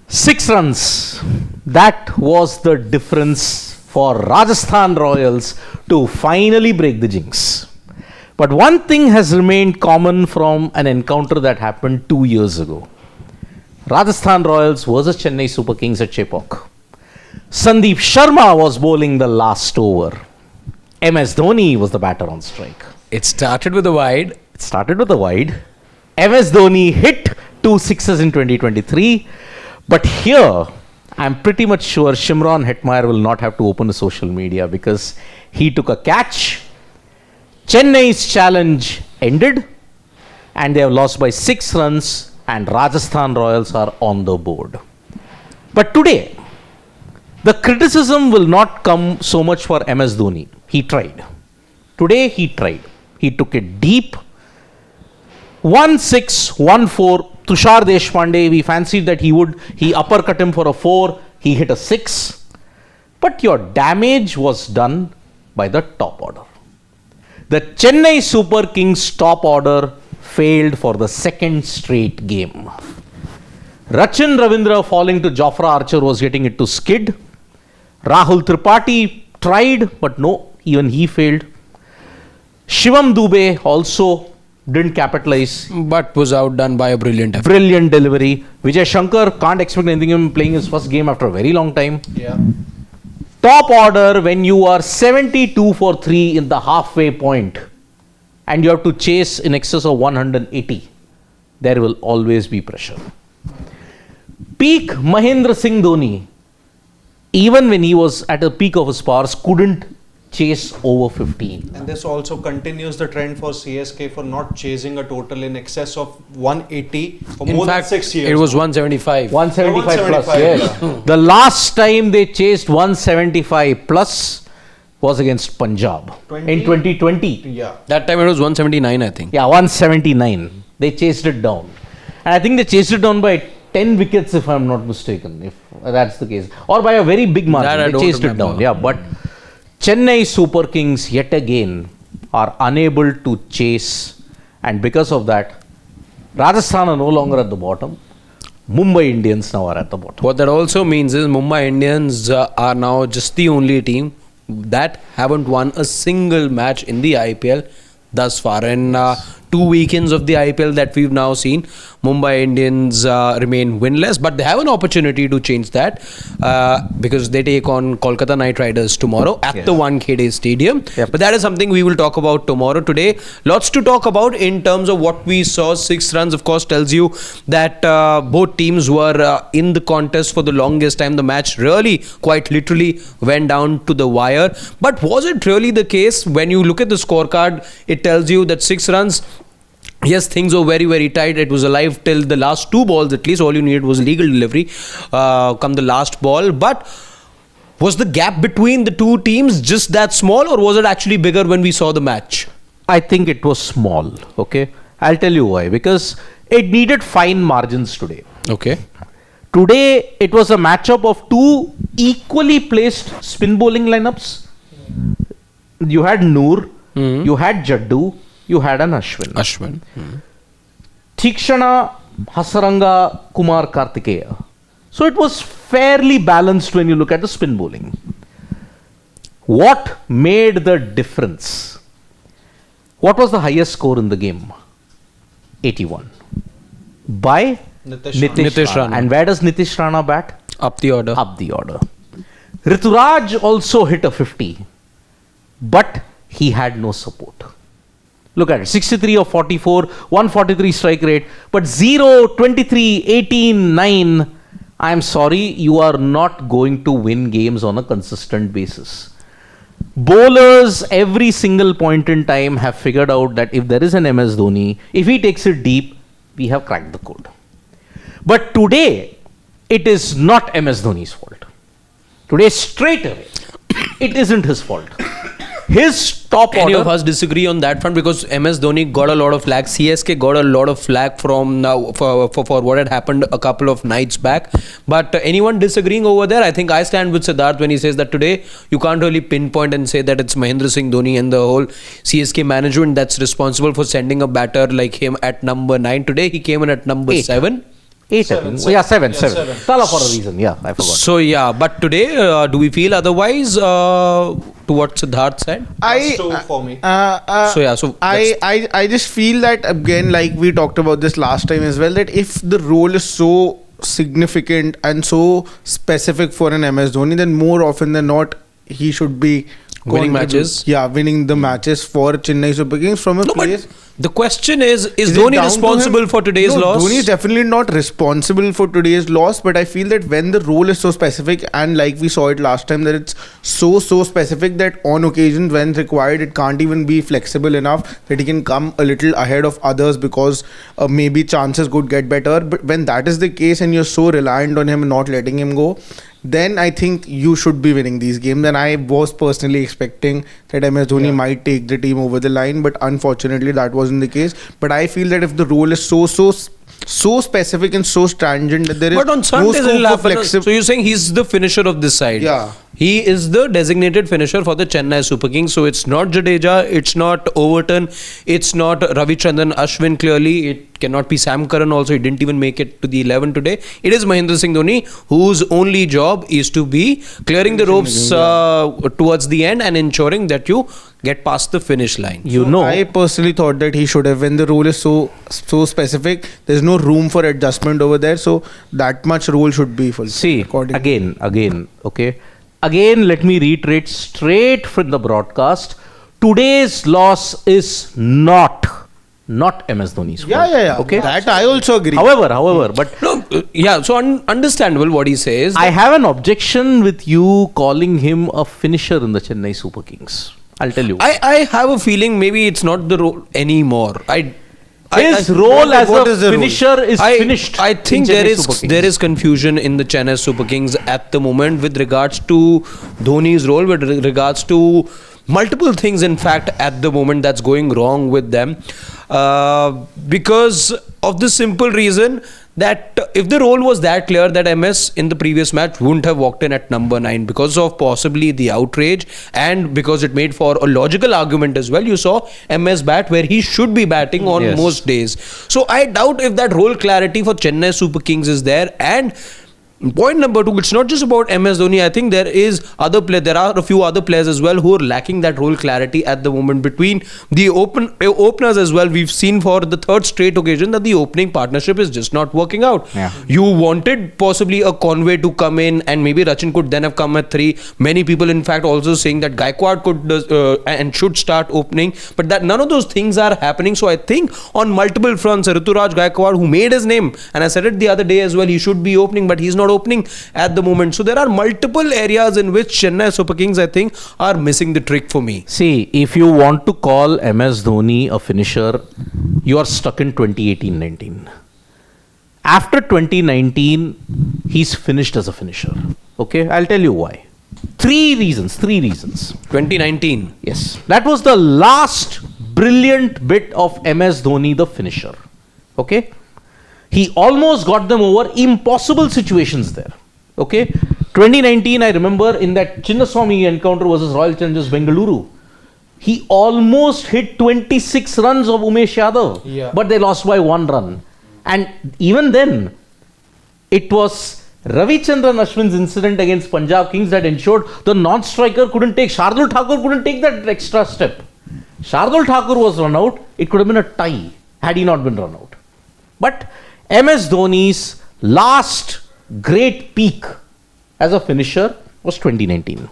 6 runs. That was the difference for Rajasthan Royals to finally break the jinx. But one thing has remained common from an encounter that happened 2 years ago. Rajasthan Royals versus Chennai Super Kings at Chepauk. Sandeep Sharma was bowling the last over. MS Dhoni was the batter on strike. It started with a wide. MS Dhoni hit 2 sixes in 2023. But here, I'm pretty much sure Shimron Hetmeyer will not have to open the social media because he took a catch. Chennai's challenge ended and they have lost by 6 runs and Rajasthan Royals are on the board. But today, the criticism will not come so much for MS Dhoni. He tried. Today he tried. He took it deep. 1-6, 1-4. Tushar Deshpande, we fancied that he uppercut him for a 4. He hit a 6. But your damage was done by the top order. The Chennai Super Kings top order failed for the second straight game. Rachin Ravindra falling to Jofra Archer was getting it to skid. Rahul Tripathi tried, but no, even he failed. Shivam Dubey also didn't capitalize. But was outdone by a brilliant effort. Brilliant delivery. Vijay Shankar, can't expect anything of him playing his first game after a very long time. Yeah. Top order, when you are 72 for 3 in the halfway point and you have to chase in excess of 180, there will always be pressure. Peak Mahendra Singh Dhoni, even when he was at the peak of his powers, couldn't chase over 15. And this also continues the trend for CSK for not chasing a total in excess of 180 for more than 6 years. It was 175. 175 plus, 175, yes. yeah. The last time they chased 175 plus was against Punjab in 2020. Yeah. That time it was 179, I think. Yeah, 179. They chased it down. And I think they chased it down by 10 wickets if I'm not mistaken, if that's the case. Or by a very big margin. They chased it down. Yeah, but Chennai Super Kings yet again are unable to chase, and because of that, Rajasthan are no longer at the bottom. Mumbai Indians now are at the bottom. What that also means is Mumbai Indians are now just the only team that haven't won a single match in the IPL thus far. And 2 weekends of the IPL that we've now seen, Mumbai Indians remain winless, but they have an opportunity to change that because they take on Kolkata Knight Riders tomorrow at the Wankhede Stadium. Yep. But that is something we will talk about tomorrow. Today, lots to talk about in terms of what we saw. 6 runs, of course, tells you that both teams were in the contest for the longest time. The match really, quite literally, went down to the wire. But was it really the case? When you look at the scorecard, it tells you that 6 runs, yes, things were very, very tight. It was alive till the last 2 balls at least. All you needed was legal delivery come the last ball. But was the gap between the two teams just that small, or was it actually bigger when we saw the match? I think it was small, okay? I'll tell you why. Because it needed fine margins today. Okay. Today, it was a matchup of 2 equally placed spin bowling lineups. You had Noor, you had Jaddu, you had an Ashwin. Thikshana, Hasaranga, Kumar, Kartikeya. So it was fairly balanced when you look at the spin bowling. What made the difference? What was the highest score in the game? 81. By Nitish Rana. And where does Nitish Rana bat? Up the order. Up the order. Rituraj also hit a 50. But he had no support. Look at it, 63 of 44, 143 strike rate, but 0, 23, 18, 9. I'm sorry, you are not going to win games on a consistent basis. Bowlers, every single point in time, have figured out that if there is an MS Dhoni, if he takes it deep, we have cracked the code. But today, it is not MS Dhoni's fault. Today, straight away, it isn't his fault. His top Any order. of us disagree on that front? Because MS Dhoni got a lot of flack. CSK got a lot of flack from for what had happened a couple of nights back. But anyone disagreeing over there? I think I stand with Siddharth when he says that today you can't really pinpoint and say that it's Mahendra Singh Dhoni and the whole CSK management that's responsible for sending a batter like him at number 9. Today he came in at number 7. 8, I think. Yeah, 7. Yeah, 7. Tala for a reason. Yeah, I forgot. So yeah, but today, do we feel otherwise to what Siddharth said? +2 for me. So yeah, so I just feel that again, like we talked about this last time as well, that if the role is so significant and so specific for an MS Dhoni, then more often than not he should be Winning matches. Yeah, winning the matches for Chennai Super Kings from a place. The question is it Dhoni down to responsible him? for today's No, loss? Dhoni is definitely not responsible for today's loss, but I feel that when the role is so specific, and like we saw it last time, that it's so specific that on occasion when required, it can't even be flexible enough that he can come a little ahead of others because maybe chances could get better. But when that is the case and you're so reliant on him and not letting him go, then I think you should be winning these games. And I was personally expecting that MS Dhoni might take the team over the line, but unfortunately that wasn't the case. But I feel that if the role is so specific and so stringent that there is But on no Sundays scope it'll for happen. flexibility. So you're saying he's the finisher of this side? Yeah. He is the designated finisher for the Chennai Super Kings. So it's not Jadeja, it's not Overton, it's not Ravichandran Ashwin clearly. It cannot be Sam Curran also. He didn't even make it to the 11 today. It is Mahendra Singh Dhoni, whose only job is to be clearing the ropes towards the end and ensuring that you get past the finish line. I personally thought that he should have, when the role is so specific, there's no room for adjustment over there, so that much role should be fulfilled. See, again, okay. Again, let me reiterate straight from the broadcast. Today's loss is not MS Dhoni's fault. Yeah. Okay. That I also agree. However, but No, so understandable what he says. I have an objection with you calling him a finisher in the Chennai Super Kings. I'll tell you. I have a feeling maybe it's not the role anymore. His role as what a is the role? finisher is finished. I think in there Chennai Super Kings. is confusion in the Chennai Super Kings at the moment with regards to Dhoni's role, with regards to multiple things in fact at the moment that's going wrong with them because of the simple reason that if the role was that clear, that MS in the previous match wouldn't have walked in at number 9 because of possibly the outrage and because it made for a logical argument as well. You saw MS bat where he should be batting on Yes. most days. So I doubt if that role clarity for Chennai Super Kings is there. And point number 2, it's not just about MS Dhoni. I think there are a few other players as well who are lacking that role clarity at the moment between the openers as well. We've seen for the third straight occasion that the opening partnership is just not working out. Yeah. You wanted possibly a Conway to come in and maybe Rachin could then have come at 3. Many people in fact also saying that Gaikwad could and should start opening, but that none of those things are happening. So I think on multiple fronts, Rituraj Gaikwad, who made his name, and I said it the other day as well, he should be opening, but he's not opening at the moment. So there are multiple areas in which Chennai Super Kings I think are missing the trick for me. See, if you want to call MS Dhoni a finisher, you are stuck in 2018-19. After 2019, he's finished as a finisher. Okay, I'll tell you why. Three reasons. 2019. Yes. That was the last brilliant bit of MS Dhoni, the finisher. Okay. He almost got them over impossible situations there. Okay. 2019, I remember in that Chinnaswamy encounter versus Royal Challengers Bengaluru, he almost hit 26 runs of Umesh Yadav. Yeah. But they lost by 1 run. And even then, it was Ravichandran Ashwin's incident against Punjab Kings that ensured the non-striker Shardul Thakur couldn't take that extra step. Shardul Thakur was run out. It could have been a tie had he not been run out. But MS Dhoni's last great peak as a finisher was 2019.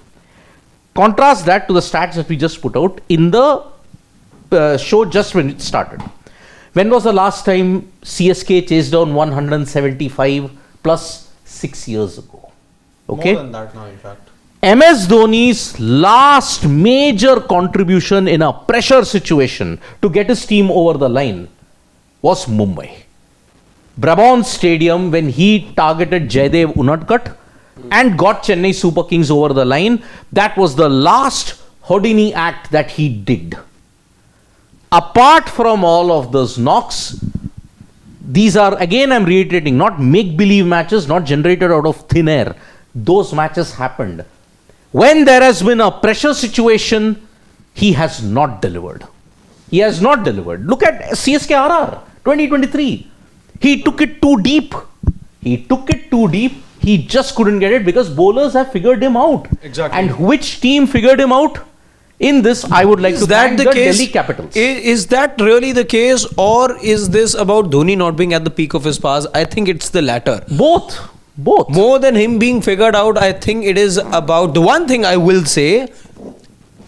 Contrast that to the stats that we just put out in the show just when it started. When was the last time CSK chased down 175 plus 6 years ago? Okay. More than that now, in fact. MS Dhoni's last major contribution in a pressure situation to get his team over the line was Mumbai. Brabant Stadium, when he targeted Jaydev Unadkat and got Chennai Super Kings over the line, that was the last Houdini act that he did. Apart from all of those knocks, these are, again I'm reiterating, not make-believe matches, not generated out of thin air. Those matches happened. When there has been a pressure situation, he has not delivered. He has not delivered. Look at CSK RR 2023. He took it too deep. He took it too deep. He just couldn't get it because bowlers have figured him out. Exactly. And which team figured him out? In this, I would like to thank the Delhi Capitals. Is that really the case, or is this about Dhoni not being at the peak of his powers? I think it's the latter. Both. More than him being figured out, I think it is about the one thing I will say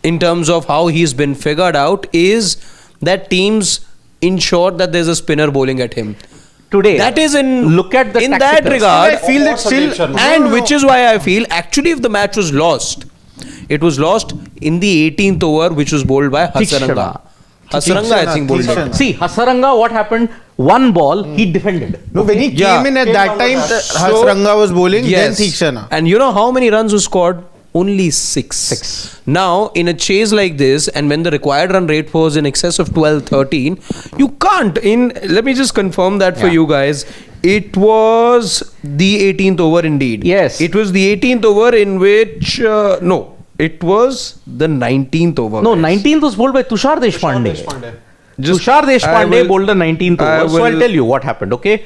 in terms of how he's been figured out is that teams ensure that there's a spinner bowling at him. Today, That is look at the in that tacticals. regard. I feel that still, Sandeep Sharma. And which is why I feel actually if the match was lost, it was lost in the 18th over, which was bowled by Hasaranga. Hasaranga, I think, bowled it. See, Hasaranga, what happened? One ball, he defended. no, when he Yeah. came in at that time, So- Hasaranga was bowling, Yes. then Theekshana. And you know how many runs were scored? Only 6. Now, in a chase like this, and when the required run rate was in excess of 12, 13, you can't. Let me just confirm that for Yeah. you guys. It was the 18th over indeed. Yes. It was the 18th over in which, no, it was the 19th over. No, guys. 19th was bowled by Tushar Deshpande. Tushar I Deshpande will- bowled the 19th I over. So I'll will- tell you what happened, okay?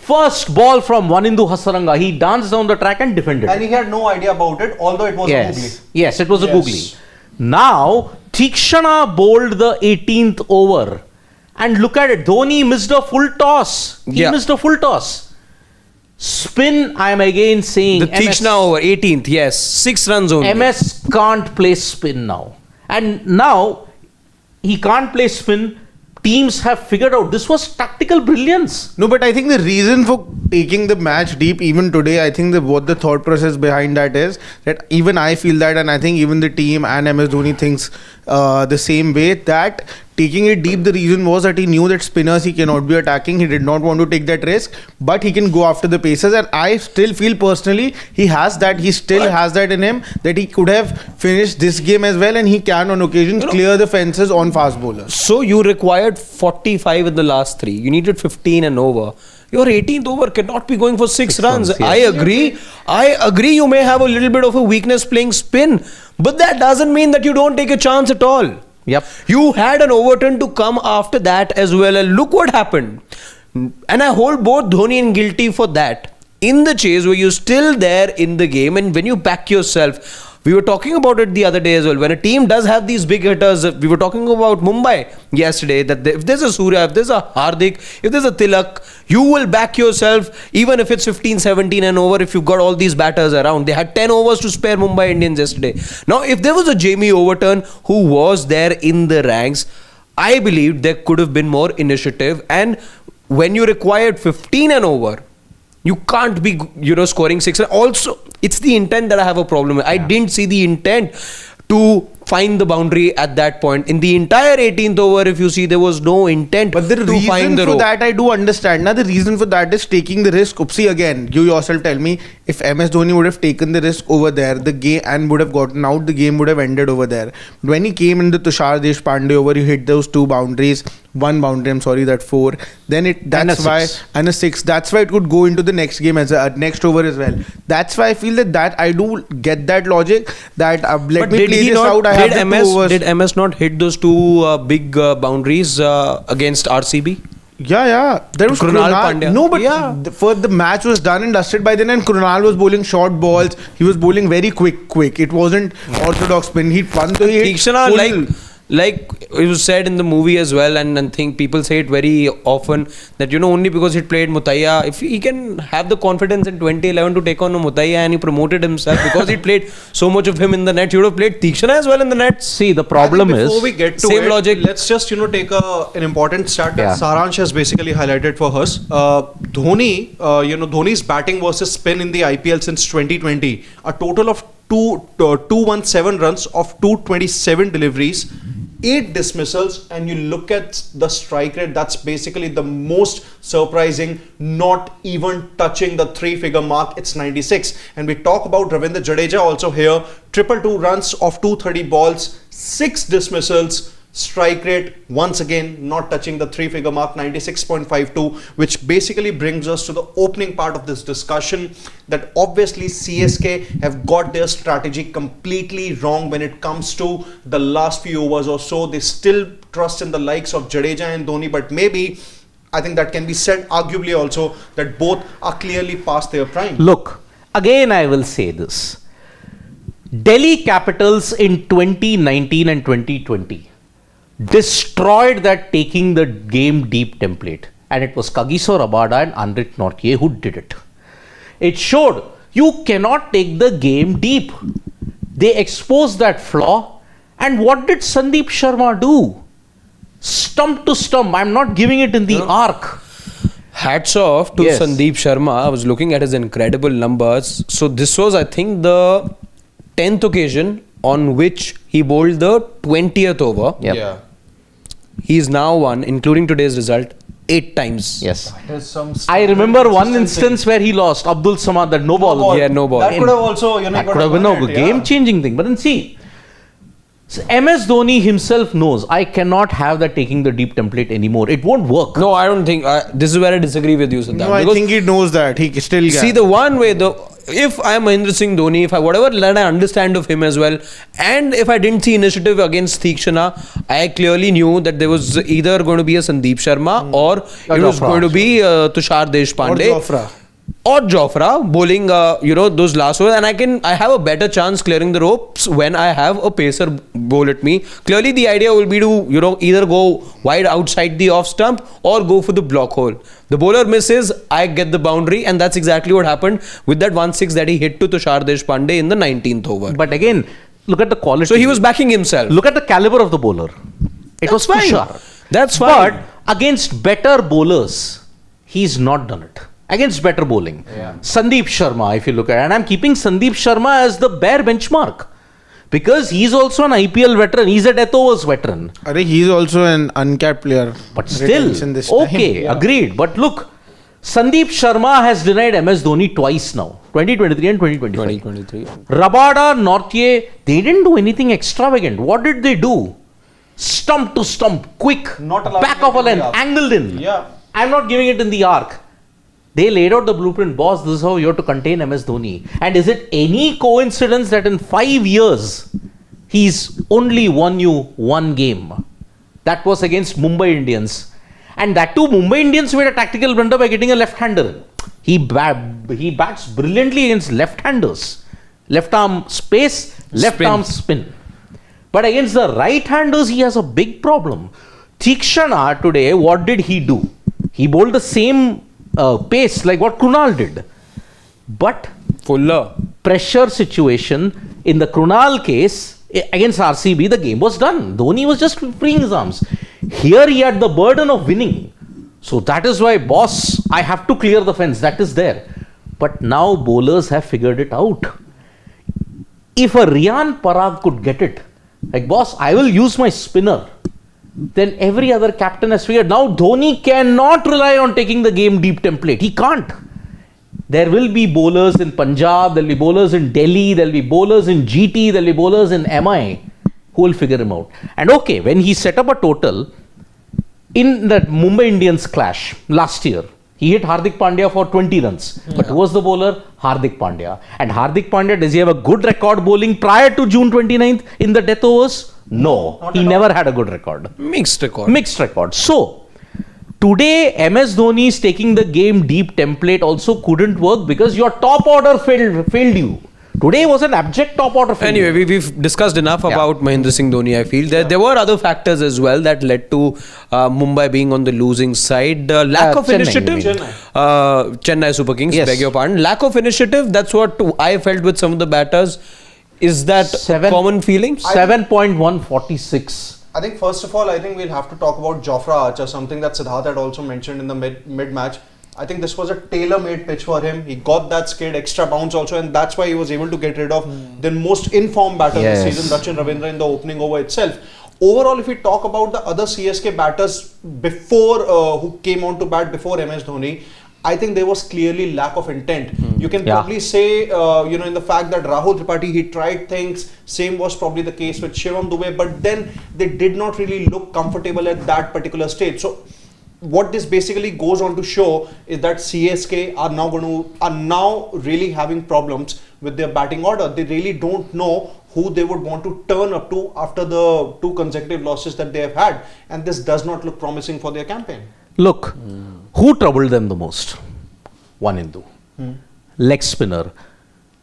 First ball from Wanindu Hasaranga. He danced down the track and defended. And he had no idea about it, although it was a googly. Yes, it was a Yes. googly. Now, Theekshana bowled the 18th over. And look at it. Dhoni missed a full toss. He Yeah. missed a full toss. Spin, I am again saying. The Theekshana over, 18th, yes. 6 runs only. MS can't play spin now. And now, he can't play spin. Teams have figured out this was tactical brilliance. No, but I think the reason for taking the match deep even today, I think what the thought process behind that is that even I feel that, and I think even the team and MS Dhoni thinks the same way, that taking it deep, the reason was that he knew that spinners he cannot be attacking. He did not want to take that risk, but he can go after the paces. And I still feel personally he has that. He still has that in him, that he could have finished this game as well, and he can on occasions clear the fences on fast bowlers. So you required 45 in the last 3. You needed 15 and over. Your 18th over cannot be going for 6 runs. runs, yes. I agree you may have a little bit of a weakness playing spin, but that doesn't mean that you don't take a chance at all. Yep. You had an overturn to come after that as well, and look what happened. And I hold both Dhoni and guilty for that. In the chase where you're still there in the game, and when you back yourself, we were talking about it the other day as well. When a team does have these big hitters, we were talking about Mumbai yesterday, that if there's a Surya, if there's a Hardik, if there's a Tilak, you will back yourself even if it's 15, 17 and over, if you've got all these batters around. They had 10 overs to spare Mumbai Indians yesterday. Now, if there was a Jamie Overton who was there in the ranks, I believe there could have been more initiative. And when you required 15 and over, you can't be, scoring 6. Also, it's the intent that I have a problem with. I didn't see the intent to find the boundary at that point. In the entire 18th over, if you see, there was no intent But the to reason find the for rope. that I do understand. Now the reason for that is taking the risk. Oopsie, again, you yourself tell me, if MS Dhoni would have taken the risk over there, the game and would have gotten out, the game would have ended over there. When he came in the Tushar Deshpande over, he hit those 2 boundaries, 1 boundary, I'm sorry, that 4. Then that's why, and a 6. That's why it could go into the next game as a next over as well. That's why I feel that I do get that logic. That let But me did play he this not, out. I have the 2 overs. did MS not hit those 2 big boundaries against RCB? Yeah. There was Krunal Krunal. Pandya. No, but Yeah. for the match was done and dusted by then, and Krunal was bowling short balls. He was bowling very quick. It wasn't orthodox spin. He won the hit. Theekshana, full. like it was said in the movie as well, and I think people say it very often that only because he played Mutaiya, if he can have the confidence in 2011 to take on a Mutaiya, and he promoted himself because he played so much of him in the net, he would have played Theekshana as well in the nets. See, the problem is. Before we get to Same it, logic. let's just take an important stat that Yeah. Saransh has basically highlighted for us. Dhoni, Dhoni's batting versus spin in the IPL since 2020, a total of 217 runs of 227 deliveries, 8 dismissals, and you look at the strike rate, that's basically the most surprising, not even touching the 3-figure mark. It's 96. And we talk about Ravindra Jadeja also here, 222 runs of 230 balls, 6 dismissals, strike rate once again not touching the 3-figure mark, 96.52, which basically brings us to the opening part of this discussion, that obviously CSK have got their strategy completely wrong when it comes to the last few overs or so. They still trust in the likes of Jadeja and Dhoni, but maybe I think that can be said arguably also that both are clearly past their prime. Look, again I will say this. Delhi Capitals in 2019 and 2020 destroyed that taking the game deep template. And it was Kagiso Rabada and Anrit Nortje who did it. It showed you cannot take the game deep. They exposed that flaw. And what did Sandeep Sharma do? Stump to stump. I'm not giving it in the arc. Hats off to Yes. Sandeep Sharma. I was looking at his incredible numbers. So this was, I think, the 10th occasion on which he bowled the 20th over. Yep. Yeah. He's now won, including today's result, 8 times. Yes. There's some I remember one instance where he lost Abdul Samad, that no ball. Yeah, no ball. That could have also, That could have been a game-changing thing. But then see, so MS Dhoni himself knows I cannot have that taking the deep template anymore. It won't work. No, I don't think. This is where I disagree with you, Siddharth. No, I because think he knows that. He still can. see, the one way, if I am Mahendra Singh Dhoni, if I whatever that I understand of him as well, and if I didn't see initiative against Theekshana, I clearly knew that there was either going to be a Sandeep Sharma or it was Jofra going to also. be Tushar Deshpande. Or Jofra. Or Jofra bowling, those last overs, and I have a better chance clearing the ropes when I have a pacer bowl at me. Clearly, the idea will be to either go wide outside the off stump or go for the block hole. The bowler misses, I get the boundary, and that's exactly what happened with that 1-6 that he hit to Tushar Deshpande in the 19th over. But again, look at the quality. So he was backing himself. Look at the caliber of the bowler. It was That's fine. Tushar. That's fine. But against better bowlers, he's not done it. Against better bowling. Sandeep Sharma, if you look at it, and I'm keeping Sandeep Sharma as the bare benchmark. Because he's also an IPL veteran. He's a death overs veteran. He's also an uncapped player. But still, Retention this time. okay, agreed. But look, Sandeep Sharma has denied MS Dhoni twice now. 2023 and 2025. 2023. Rabada, Nortje, they didn't do anything extravagant. What did they do? Stump to stump, quick, Not allowing back it of a in the length, arc. angled in. Yeah. I'm not giving it in the arc. They laid out the blueprint, boss. This is how you have to contain MS Dhoni. And is it any coincidence that in 5 years, he's only won you one game? That was against Mumbai Indians. And that too, Mumbai Indians made a tactical blunder by getting a left-hander in. He bats brilliantly against left-handers. Left arm space, left Spin. arm spin. But against the right-handers, he has a big problem. Theekshana today, what did he do? He bowled the same pace like what Krunal did. But Fuller. pressure situation in the Krunal case against RCB, the game was done. Dhoni was just freeing his arms. Here he had the burden of winning. So that is why, boss, I have to clear the fence. That is there. But now bowlers have figured it out. If a RIYAN Parag could get it, like, boss, I will use my spinner, then every other captain has figured. Now Dhoni cannot rely on taking the game deep template. He can't. There will be bowlers in Punjab, there will be bowlers in Delhi, there will be bowlers in GT, there will be bowlers in MI who will figure him out. And okay, when he set up a total in that Mumbai Indians clash last year, he hit Hardik Pandya for 20 runs. But who was the bowler? Hardik Pandya. And Hardik Pandya, does he have a good record bowling prior to June 29th in the death overs? No. He never had a good record. Mixed record. Mixed record. So, today MS Dhoni is taking the game deep template also couldn't work because your top order failed you. Today was an abject top order failure. Anyway, we've discussed enough about Mahendra Singh Dhoni, I feel. There were other factors as well that led to Mumbai being on the losing side. Lack of Chennai, initiative. you mean. Chennai Super Kings, Yes. beg your pardon. Lack of initiative, that's what I felt with some of the batters. Is that common feeling? 7.146. I think first of all, I think we'll have to talk about Jofra Archer, something that Siddharth had also mentioned in the mid-match. I think this was a tailor-made pitch for him. He got that skid, extra bounce also, and that's why he was able to get rid of the most informed batter Yes. this season, Rachin Ravindra, in the opening over itself. Overall, if we talk about the other CSK batters before who came on to bat before MS Dhoni, I think there was clearly lack of intent. You can probably say, in the fact that Rahul Tripathi, he tried things. Same was probably the case with Shivam Dube, but then they did not really look comfortable at that particular stage. So, what this basically goes on to show is that CSK are now really having problems with their batting order. They really don't know who they would want to turn up to after the 2 consecutive losses that they have had, and this does not look promising for their campaign. Look, who troubled them the most? Wanindu. Leg spinner.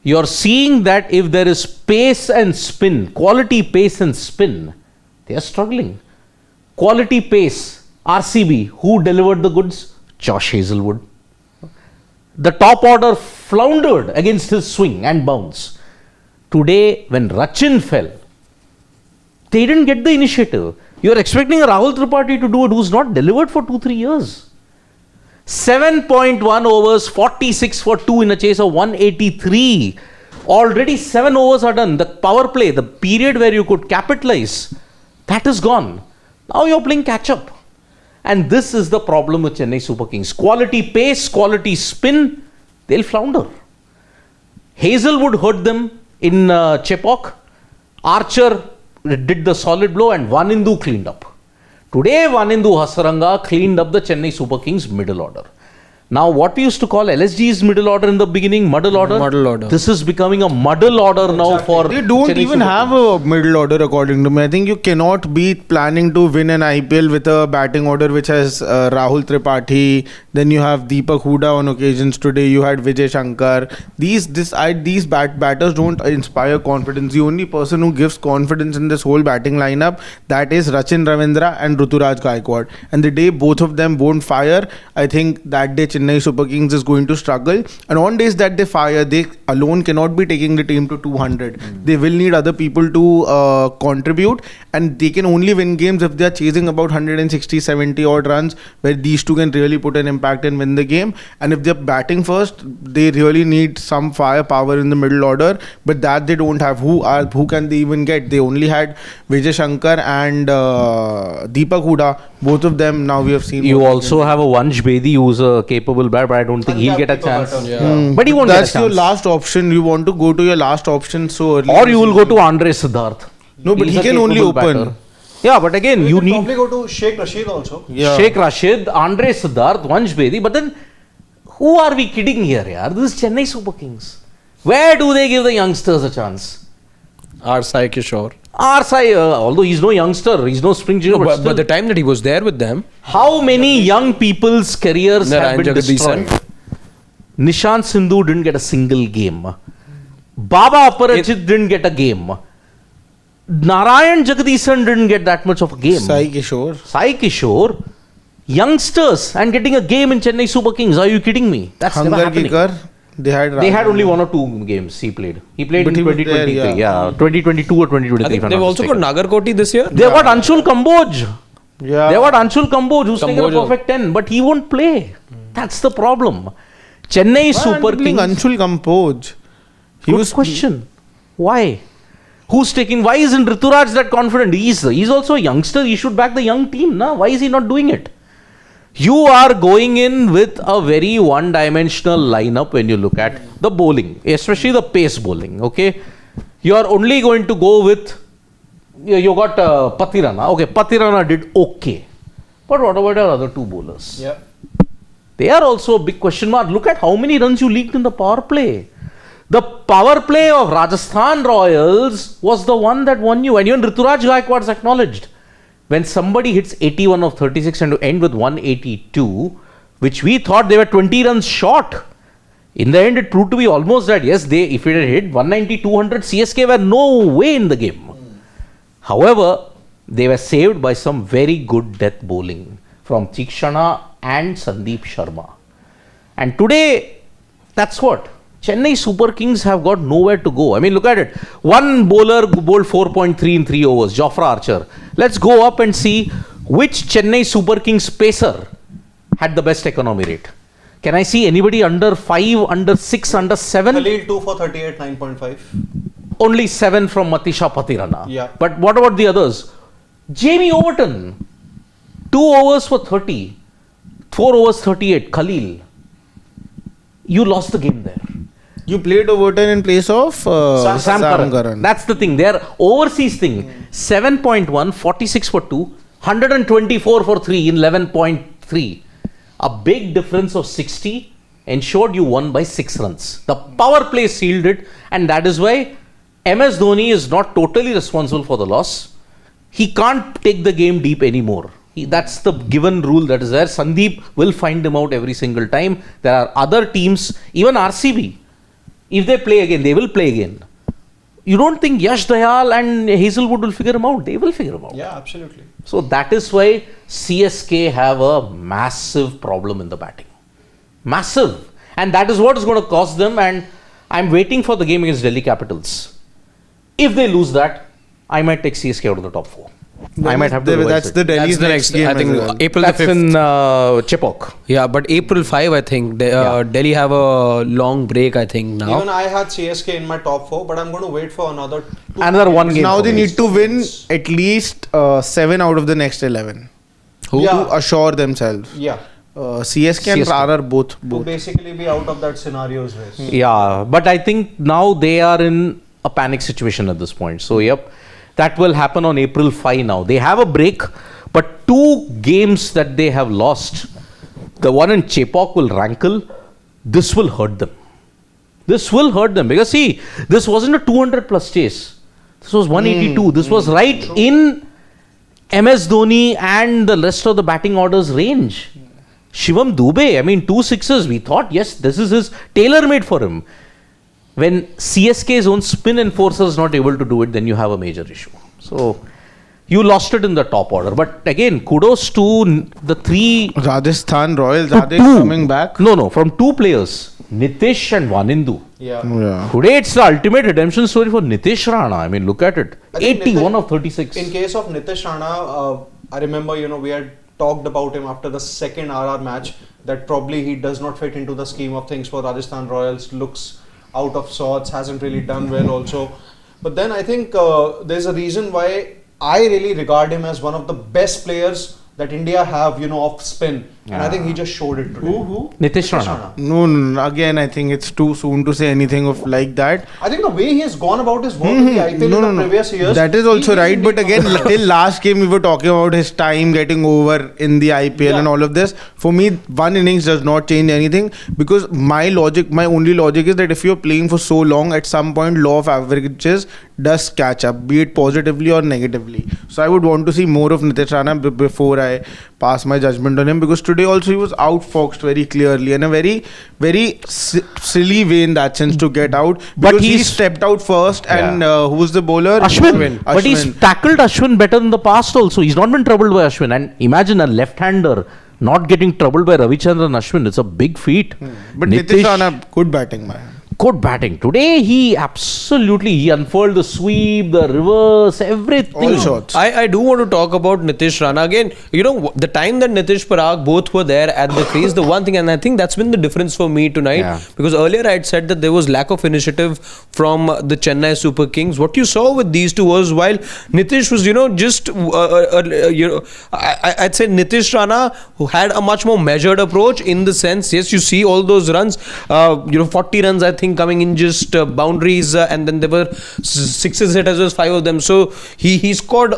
You're seeing that if there is pace and spin, quality pace and spin, they are struggling. Quality pace, RCB, who delivered the goods? Josh Hazelwood. The top order floundered against his swing and bounce. Today, when Rachin fell, they didn't get the initiative. You're expecting a Rahul Tripathi to do it who's not delivered for 2-3 years. 7.1 overs, 46 for 2 in a chase of 183. Already 7 overs are done. The power play, the period where you could capitalize, that is gone. Now you're playing catch up. And this is the problem with Chennai Super Kings. Quality pace, quality spin, they'll flounder. Hazelwood hurt them in Chepauk. Archer did the solid blow and Wanindu cleaned up. Today, Wanindu Hasaranga cleaned up the Chennai Super Kings middle order. Now, what we used to call LSG's middle order in the beginning, muddle order. Muddle order. This is becoming a muddle order now for They don't Chennai even Super have Kings. a middle order according to me. I think you cannot be planning to win an IPL with a batting order which has Rahul Tripathi. Then you have Deepak Hooda on occasions. Today you had Vijay Shankar. These batters don't inspire confidence. The only person who gives confidence in this whole batting lineup, that is Rachin Ravindra and Ruturaj Gaikwad. And the day both of them won't fire, I think that day Chennai Super Kings is going to struggle. And on days that they fire, they alone cannot be taking the team to 200. They will need other people to contribute, and they can only win games if they are chasing about 160, 70 odd runs, where these two can really put an impact and win the game. And if they're batting first, they really need some firepower in the middle order, but that they don't have. Who can they even get? They only had Vijay Shankar and Deepak Hooda. Both of them now we have seen. You also have a Vansh Bedi who's a capable bat, but I don't think he'll get a chance. But he won't That's get a your chance. last option. You want to go to your last option so early. Or you will go to Andre Siddharth. No, but He's he a can only capable open. batter. Yeah, but again, you need probably go to Sheikh Rashid also. Yeah. Sheikh Rashid, Andre Siddharth, Vansh Bedi. But then, who are we kidding here, yaar? This is Chennai Super Kings. Where do they give the youngsters a chance? R. Sai Kishore. Although he's no youngster, he's no spring junior, but, But still, the time that he was there with them, how many young people's careers have been Jagadisan. destroyed? Nishant Sindhu didn't get a single game. Baba Aparajit didn't get a game. Narayan Jagadisan didn't get that much of a game. Sai Kishore. Sai Kishore, youngsters and getting a game in Chennai Super Kings. Are you kidding me? That's never Hangar happening. Kicker. They had only 1 or 2 games he played. He played But in he was there, 2023. yeah. 2022 or 2023. I think if I'm they've not also got mistaken. Nagarkoti this year. They've got Anshul Kamboj. Yeah. They've got Anshul Kamboj who's taken a Kamboj. perfect 10, but he won't play. That's the problem. Chennai Super Kings. Anshul Kamboj. Good question. Why? Who's taking? Why isn't Rituraj that confident? He's also a youngster. He should back the young team. Na? Why is he not doing it? You are going in with a very one-dimensional lineup when you look at the bowling, especially the pace bowling. Okay, you are only going to go with. You got Patirana. Okay, Patirana did okay, but what about our other 2 bowlers? Yeah. They are also a big question mark. Look at how many runs you leaked in the power play. The power play of Rajasthan Royals was the one that won you, and even Rituraj Gaikwad's acknowledged. When somebody hits 81 of 36 and to end with 182, which we thought they were 20 runs short, in the end it proved to be almost that. Yes, if it had hit 190, 200, CSK were no way in the game. However, they were saved by some very good death bowling from Tikshana and Sandeep Sharma. And today, that's what. Chennai Super Kings have got nowhere to go. I mean, look at it. One bowler bowled 4.3 in 3 overs, Jofra Archer. Let's go up and see which Chennai Super Kings pacer had the best economy rate. Can I see anybody under 5, under 6, under 7? Khalil 2 for 38, 9.5. Only 7 from Matisha Patirana. Yeah. But what about the others? Jamie Overton, 2 overs for 30, 4 overs 38. Khalil, you lost the game there. You played Overton in place of Sam Curran. Curran. That's the thing. Their overseas thing. 7.1, 46 for 2, 124 for 3 in 11.3. A big difference of 60 ensured you won by 6 runs. The power play sealed it, and that is why MS Dhoni is not totally responsible for the loss. He can't take the game deep anymore. That's the given rule that is there. Sandeep will find him out every single time. There are other teams, even RCB. If they play again, they will play again. You don't think Yash Dayal and Hazelwood will figure him out? They will figure him out. Yeah, absolutely. So that is why CSK have a massive problem in the batting. Massive. And that is what is going to cost them. And I'm waiting for the game against Delhi Capitals. If they lose that, I might take CSK out of the top 4. I might have to revise That's it. the Delhi's That's the next next, game. I think, as well. April That's the 5th. in Chipok. Yeah, but April 5, I think. Delhi have a long break, I think, now. Even I had CSK in my top 4, but I'm going to wait for another One game. Now for they me. need to win at least 7 out of the next 11 Who? Yeah. to assure themselves. Yeah. CSK and CSK. RR are both. To basically be out of that scenarios race. Yeah, but I think now they are in a panic situation at this point. So, yep, that will happen on April 5 now. They have a break, but 2 games that they have lost, the one in Chepok will rankle. This will hurt them. This will hurt them because see, this wasn't a 200 plus chase. This was 182. This was right in MS Dhoni and the rest of the batting orders range. Shivam Dube, I mean, 2 sixes. We thought, yes, this is his tailor-made for him. When CSK's own spin enforcer is not able to do it, then you have a major issue. So, you lost it in the top order. But again, kudos to the 3... Rajasthan Royals, to are they 2. coming back? No, from 2 players, Nitish and Wanindu. Yeah. Yeah. Today, it's the ultimate redemption story for Nitish Rana. I mean, look at it. I think 81 Nitish- of 36. In case of Nitish Rana, I remember, we had talked about him after the second RR match that probably he does not fit into the scheme of things for Rajasthan Royals, looks out of sorts, hasn't really done well also. But then I think there's a reason why I really regard him as one of the best players that India have, off spin. And I think he just showed it today. Who? Nitish Rana. No, again, I think it's too soon to say anything of like that. I think the way he has gone about his work in the IPL in the previous years. That is also he right. But really again, comes across. till last game, we were talking about his time getting over in the IPL Yeah. and all of this. For me, one innings does not change anything because my only logic is that if you're playing for so long, at some point, law of averages does catch up, be it positively or negatively. So I would want to see more of Nitish Rana before I pass my judgment on him, because today also he was outfoxed very clearly in a very, very silly way in that sense to get out. But Because he he's- stepped out first, and who's the bowler? Ashwin. But he's tackled Ashwin better in the past also. He's not been troubled by Ashwin. And imagine a left-hander not getting troubled by Ravichandran Ashwin. It's a big feat. But Nitish Rana, good batting man. Good batting. Today, he unfurled the sweep, the reverse, everything. All shots. I do want to talk about Nitish Rana again. The time that Nitish Parag both were there at the crease, the one thing, and I think that's been the difference for me tonight, Yeah. because earlier I had said that there was lack of initiative from the Chennai Super Kings. What you saw with these two was while Nitish was, just, I'd say Nitish Rana who had a much more measured approach in the sense, yes, you see all those runs, 40 runs, I think, coming in just boundaries, and then there were 6s hit as well as 5 of them. So he scored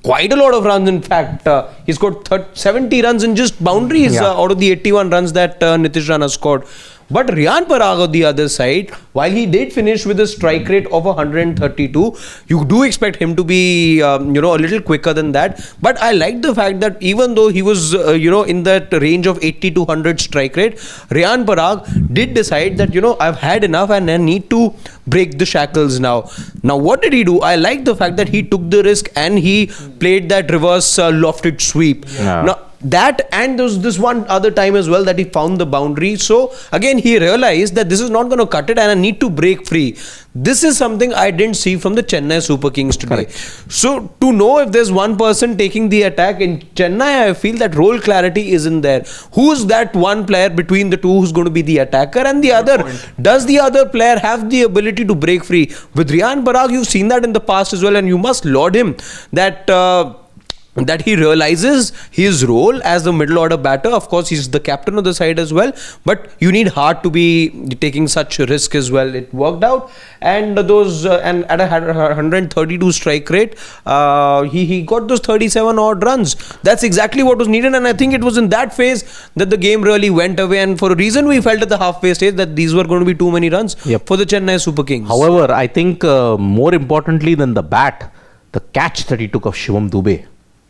quite a lot of runs. In fact, he scored 70 runs in just boundaries out of the 81 runs that Nitish Rana scored. But RIYAN Parag on the other side, while he did finish with a strike rate of 132, you do expect him to be, a little quicker than that. But I like the fact that even though he was, in that range of 80 to 100 strike rate, RIYAN Parag did decide that, I've had enough and I need to break the shackles now. Now, what did he do? I like the fact that he took the risk and he played that reverse lofted sweep. Yeah. Now, that, and there was this one other time as well that he found the boundary. So again, he realized that this is not going to cut it and I need to break free. This is something I didn't see from the Chennai Super Kings today. Correct. So to know if there's one person taking the attack in Chennai, I feel that role clarity isn't there. Who's that one player between the two who's going to be the attacker and the other? Does the other player have the ability to break free? With RIYAN Parag, you've seen that in the past as well, and you must laud him that he realizes his role as the middle order batter. Of course, he's the captain of the side as well, but you need heart to be taking such a risk as well. It worked out, and and at a 132 strike rate, he got those 37 odd runs. That's exactly what was needed, and I think it was in that phase that the game really went away, and for a reason we felt at the halfway stage that these were going to be too many runs for the Chennai Super Kings. However, I think more importantly than the bat, the catch that he took of Shivam Dube.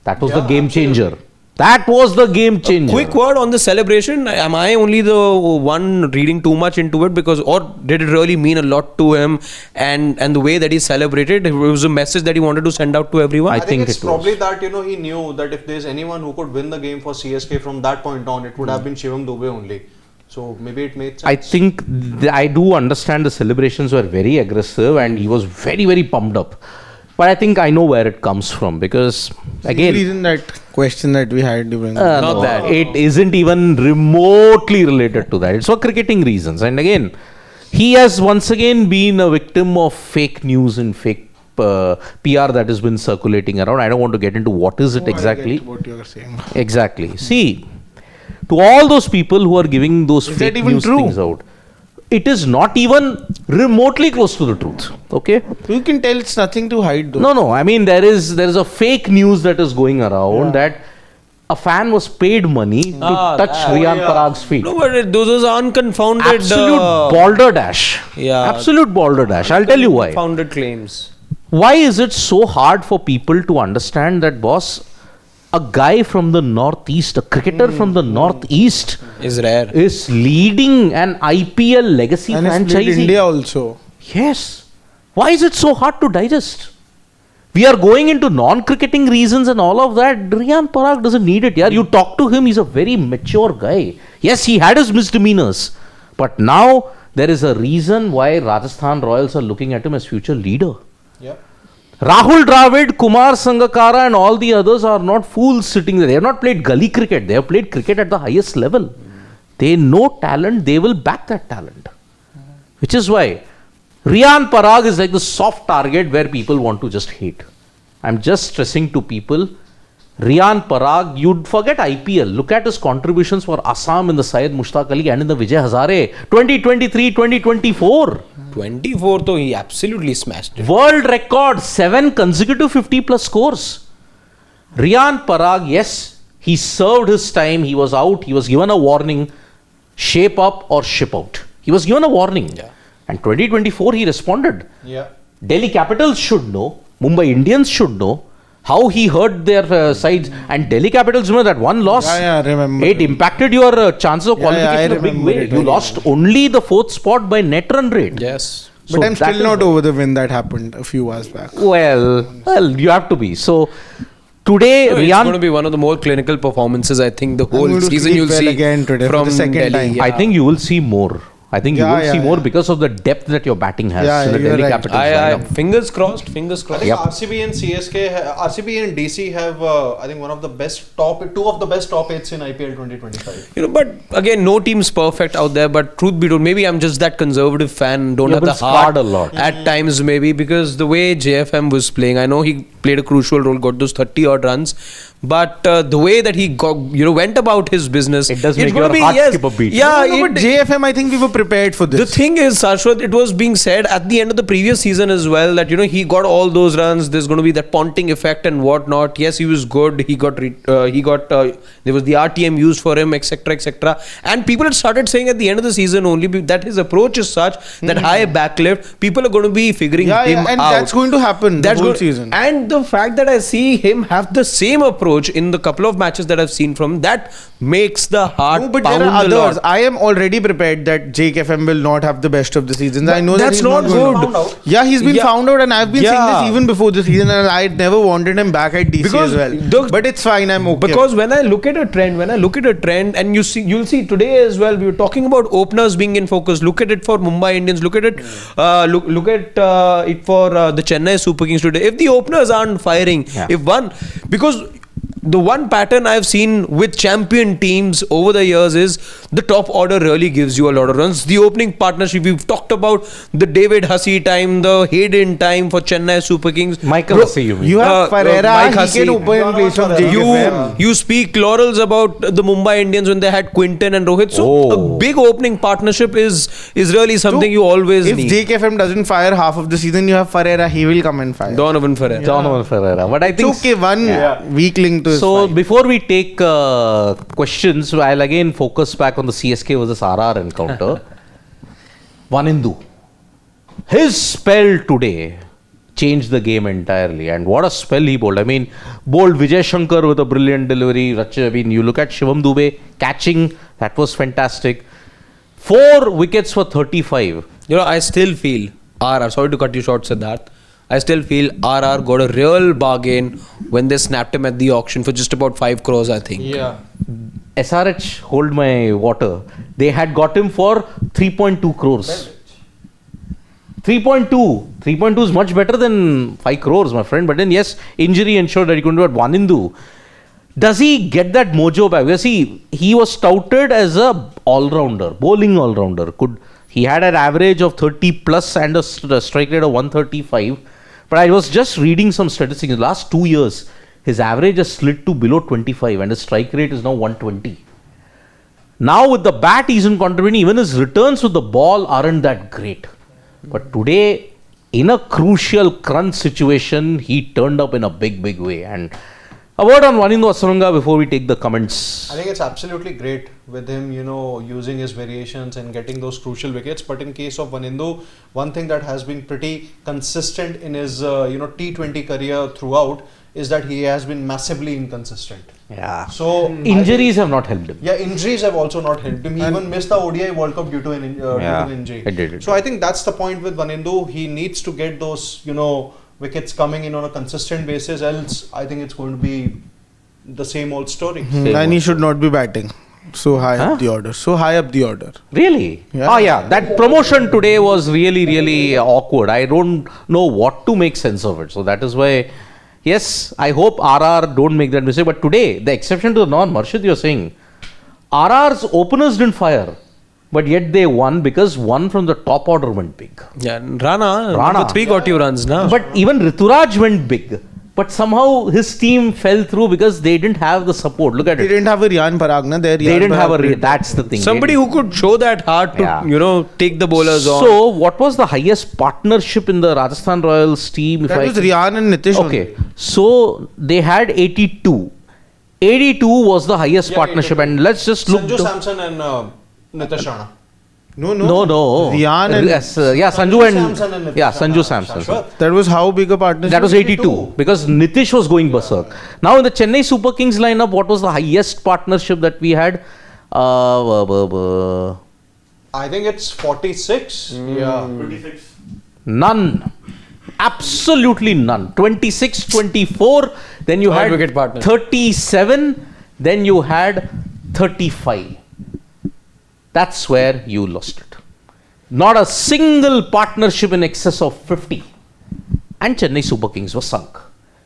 That was the game changer. That was the game changer. Quick word on the celebration. Am I only the one reading too much into it? Because, or did it really mean a lot to him? And the way that he celebrated, it was a message that he wanted to send out to everyone. I think it's it probably was. that he knew that if there's anyone who could win the game for CSK from that point on, it would have been Shivam Dubey only. So maybe it made sense. I think I do understand the celebrations were very aggressive and he was very, very pumped up. But I think I know where it comes from because, again, reason that question that we had during Not that. it isn't even remotely related to that. It's for cricketing reasons. And again, he has once again been a victim of fake news and fake PR that has been circulating around. I don't want to get into what is it exactly. what you are saying. Exactly. See, to all those people who are giving those Is fake that even news true? things out, it is not even remotely close to the truth. Okay. You can tell it's nothing to hide though. No. I mean, there is a fake news that is going around that a fan was paid money to touch Riyan Parag's feet. No, but those are unconfounded. Absolute balderdash. Yeah. Absolute balderdash. I'll tell you why. Unconfounded claims. Why is it so hard for people to understand that, boss, a guy from the northeast, a cricketer from the northeast Is rare. is leading an IPL legacy And it's franchise? played India also. Yes. Why is it so hard to digest? We are going into non-cricketing reasons and all of that. Riyan Parag doesn't need it. Yeah, you talk to him, he's a very mature guy. Yes, he had his misdemeanors. But now there is a reason why Rajasthan Royals are looking at him as future leader. Yeah. Rahul Dravid, Kumar Sangakkara and all the others are not fools sitting there. They have not played gully cricket. They have played cricket at the highest level. They know talent. They will back that talent. Which is why Riyan Parag is like the soft target where people want to just hate. I'm just stressing to people, Riyan Parag, you'd forget IPL. Look at his contributions for Assam in the Syed Mushtaq Ali and in the Vijay Hazare. 2023, 2024. 24, though, he absolutely smashed it. World record, 7 consecutive 50 plus scores. Riyan Parag, yes, he served his time. He was out. He was given a warning. Shape up or ship out. He was given a warning. Yeah. And 2024, he responded. Yeah. Delhi Capitals should know. Mumbai Indians should know how he hurt their sides. And Delhi Capitals, remember that one loss? Yeah, I remember. It impacted your chances of Yeah, I qualification in a big remember way. it You very lost only the 4th spot by net run rate. Yes. But So I'm that still is not why- over the win that happened a few hours back. Well, you have to be. So today, No, it's Riyan, going to be one of the more clinical performances, I think, the whole going to season sleep you'll well see again today for from the second Delhi. time. Yeah. I think you will see more. I think you Yeah, will see yeah, more yeah. because of the depth that your batting has Yeah, in the you're Delhi right. Capitals I lineup. fingers crossed, fingers I crossed. think Yep. RCB and CSK, RCB and DC have, I think, two of the best top 8s in IPL 2025. But again, no team's perfect out there. But truth be told, maybe I'm just that conservative fan. Don't You have have the been heart scarred a lot. at times, maybe because the way JFM was playing, I know he played a crucial role, got those 30 odd runs. But the way that he got, went about his business, It does it's make gonna your heart skip a beat. Yeah, No, but JFM, I think we were prepared for this. the thing is, Sarshwat, it was being said at the end of the previous season as well that he got all those runs. There's going to be that Ponting effect and whatnot. Yes, he was good. He got there was the RTM used for him, etc., etc. And people had started saying at the end of the season only that his approach is such that high backlift, people are going to be figuring him and out. that's going to happen the whole good. season. And the fact that I see him have the same approach in the couple of matches that I've seen from, that makes the heart No, but pound there are a others. lot. I am already prepared that JFM will not have the best of the seasons. I know that's that he's not going good. to. Found out. Yeah, he's been Yeah. found out, and I've been saying Yeah. this even before the season, and I never wanted him back at DC Because as well. But it's fine. I'm okay. Because when I look at a trend, and you'll see today as well, we were talking about openers being in focus. Look at it for Mumbai Indians. Look at it. Look at it for the Chennai Super Kings today. If the openers aren't firing, because the one pattern I've seen with champion teams over the years is the top order really gives you a lot of runs. The opening partnership, we've talked about the David Hussey time, the Hayden time for Chennai Super Kings. Michael Hussey, you mean? you have Ferreira, Mike he Hussey. can open in place of You- JFM. You speak laurels about the Mumbai Indians when they had Quinton and Rohit. So a big opening partnership is really something you always If need. JFM doesn't fire half of the season, you have Ferreira. He will come and fire. Donovan Ferrer. Donovan Ferreira. But I think It's okay. One weakling to his so. fight. Before we take questions, I'll again focus back on the CSK versus RR encounter. Wanindu, his spell today changed the game entirely. And what a spell he bowled. I mean, bowled Vijay Shankar with a brilliant delivery. I mean, you look at Shivam Dube catching, that was fantastic. 4 wickets for 35. You know, I still feel RR, sorry to cut you short, Siddharth. I still feel RR got a real bargain when they snapped him at the auction for just about 5 crores, I think. Yeah. SRH, hold my water. They had got him for 3.2 crores. 3.2. 3.2 is much better than 5 crores, my friend. But then, yes, injury ensured that he couldn't do it. Wanindu, does he get that mojo back? Because he was touted as a all-rounder, bowling all-rounder. He had an average of 30 plus and a strike rate of 135. But I was just reading some statistics. In the last 2 years, his average has slid to below 25 and his strike rate is now 120. Now with the bat, he isn't contributing. Even his returns with the ball aren't that great. But today, in a crucial crunch situation, he turned up in a big, big way. And a word on Wanindu Hasaranga before we take the comments. I think it's absolutely great with him, using his variations and getting those crucial wickets. But in case of Wanindu, one thing that has been pretty consistent in his, T20 career throughout is that he has been massively inconsistent. Yeah. So Injuries have not helped him. Yeah, injuries have also not helped him. He even missed the ODI World Cup due to an injury. It did. So I think that's the point with Wanindu. He needs to get those, wickets coming in on a consistent basis. Else, I think it's going to be the same old story. And he should not be batting so high up the order. So high up the order. Really? Yeah. Oh yeah, that promotion today was really, really awkward. I don't know what to make sense of it. So that is why, yes, I hope RR don't make that mistake. But today, the exception to the norm, Marshid, you're saying, RR's openers didn't fire. But yet they won because one from the top order went big. Yeah, Rana. Number 3 got you runs now. But even Rituraj went big. But somehow his team fell through because they didn't have the support. Look at They it. didn't have a RIYAN Parag, na? They didn't have a... That's the thing. Somebody who could show that heart to, take the bowlers on. So, what was the highest partnership in the Rajasthan Royals team? That was RIYAN and Nitish. Okay. So, they had 82. 82 was the highest partnership. 82. And let's just look... Sanju Samson and Nitish Rana. No. RIYAN and... Sanju and... Samson and Sanju Samson. Shashwat. That was how big a partnership? That was 82 because Nitish was going berserk. Now in the Chennai Super Kings lineup, what was the highest partnership that we had? I think it's 46. Yeah. 26. None. Absolutely none. 26, 24. Then you had wicket partner. 37. Then you had 35. That's where you lost it. Not a single partnership in excess of 50. And Chennai Super Kings was sunk.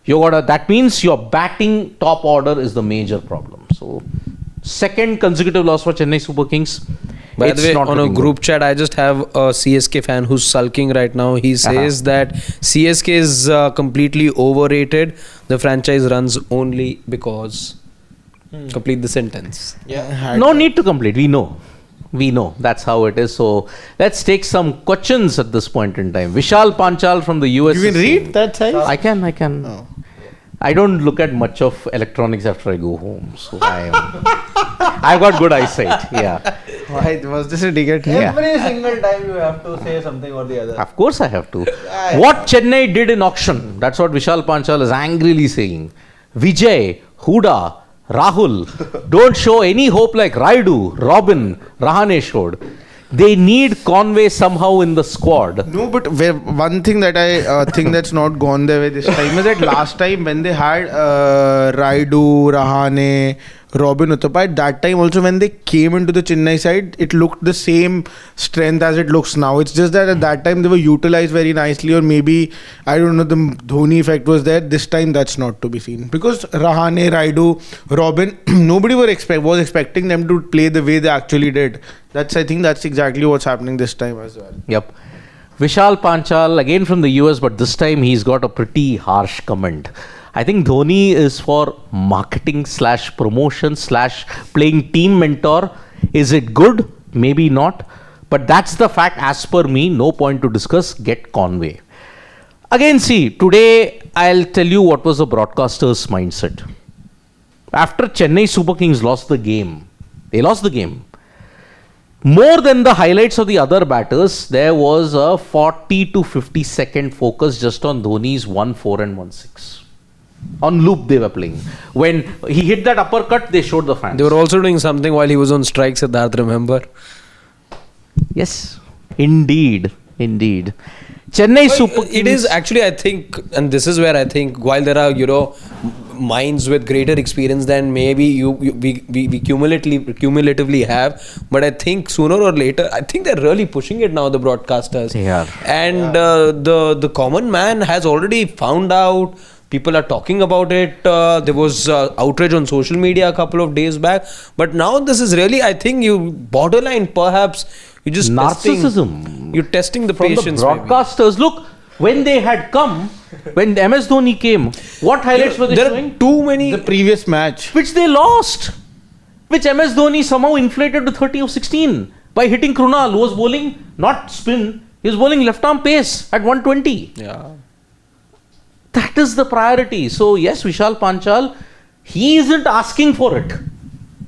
That means your batting top order is the major problem. So, second consecutive loss for Chennai Super Kings. By the way, not on a looking group good. chat, I just have a CSK fan who's sulking right now. He says that CSK is completely overrated. The franchise runs only because... Complete the sentence. Yeah. No need to complete. We know. That's how it is. So, let's take some questions at this point in time. Vishal Panchal from the US. You can read that size? I can. Oh. I don't look at much of electronics after I go home. So, I've got good eyesight. Yeah. Why was this a ticket? Yeah. Every single time you have to say something or the other. Of course I have to. What Chennai did in auction, that's what Vishal Panchal is angrily saying. Vijay, Huda, Rahul don't show any hope like Raidu, Robin, Rahane showed. They need Conway somehow in the squad. No, but one thing that I think that's not gone their way this time is that last time when they had Raidu, Rahane, Robin Uthappa, at that time also when they came into the Chennai side, it looked the same strength as it looks now. It's just that at that time they were utilized very nicely, or maybe, I don't know, the Dhoni effect was there. This time that's not to be seen. Because Rahane, Raidu, Robin, nobody was expecting them to play the way they actually did. I think that's exactly what's happening this time as well. Yep. Vishal Panchal, again from the US, but this time he's got a pretty harsh comment. I think Dhoni is for marketing / promotion / playing team mentor. Is it good? Maybe not. But that's the fact as per me. No point to discuss. Get Conway. Again, see, today I'll tell you what was the broadcaster's mindset. After Chennai Super Kings lost the game, they lost the game. more than the highlights of the other batters, there was a 40 to 50 second focus just on Dhoni's 1-4 and 1-6. On loop they were playing. When he hit that uppercut, they showed the fans. They were also doing something while he was on strike, Siddharth, remember? Yes, indeed. Chennai Super Kings. It is actually, I think, and this is where I think, while there are, minds with greater experience than maybe we cumulatively have, but I think sooner or later, I think they're really pushing it now, the broadcasters. They are. And the common man has already found out. People are talking about it. There was outrage on social media a couple of days back. But now this is really, I think, you borderline perhaps. You just narcissism. You're testing the from patience. The broadcasters. Maybe. Look, when they had come, when MS Dhoni came, what highlights were they showing? There are too many. The previous match, which they lost, which MS Dhoni somehow inflated to 30 of 16 by hitting Krunal, who was bowling not spin, he was bowling left arm pace at 120. Yeah. That is the priority. So yes, Vishal Panchal, he isn't asking for it,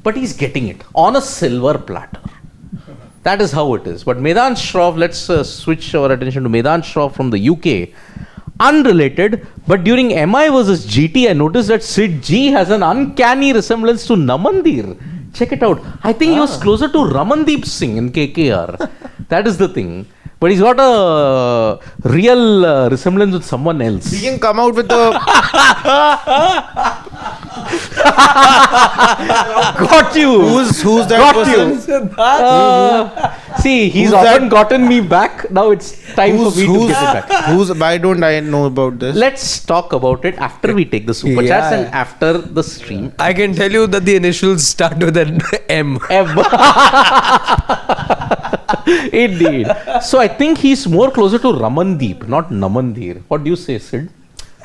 but he's getting it on a silver platter. That is how it is. But Medan Shroff, let's switch our attention to Medan Shroff from the UK. Unrelated, but during MI versus GT, I noticed that Sid G has an uncanny resemblance to Namandir. Check it out. I think he was closer to Ramandeep Singh in KKR. That is the thing. But he's got a real resemblance with someone else. he can come out with the. Got you. Who's that Got person? You. See, he's Who's often that? gotten me back. Now it's time for me to get it back. Why don't I know about this? Let's talk about it after we take the super chats and after the stream. I can tell you that the initials start with an M. Indeed. So I think he's more closer to Ramandeep, not Namandir. What do you say, Sid?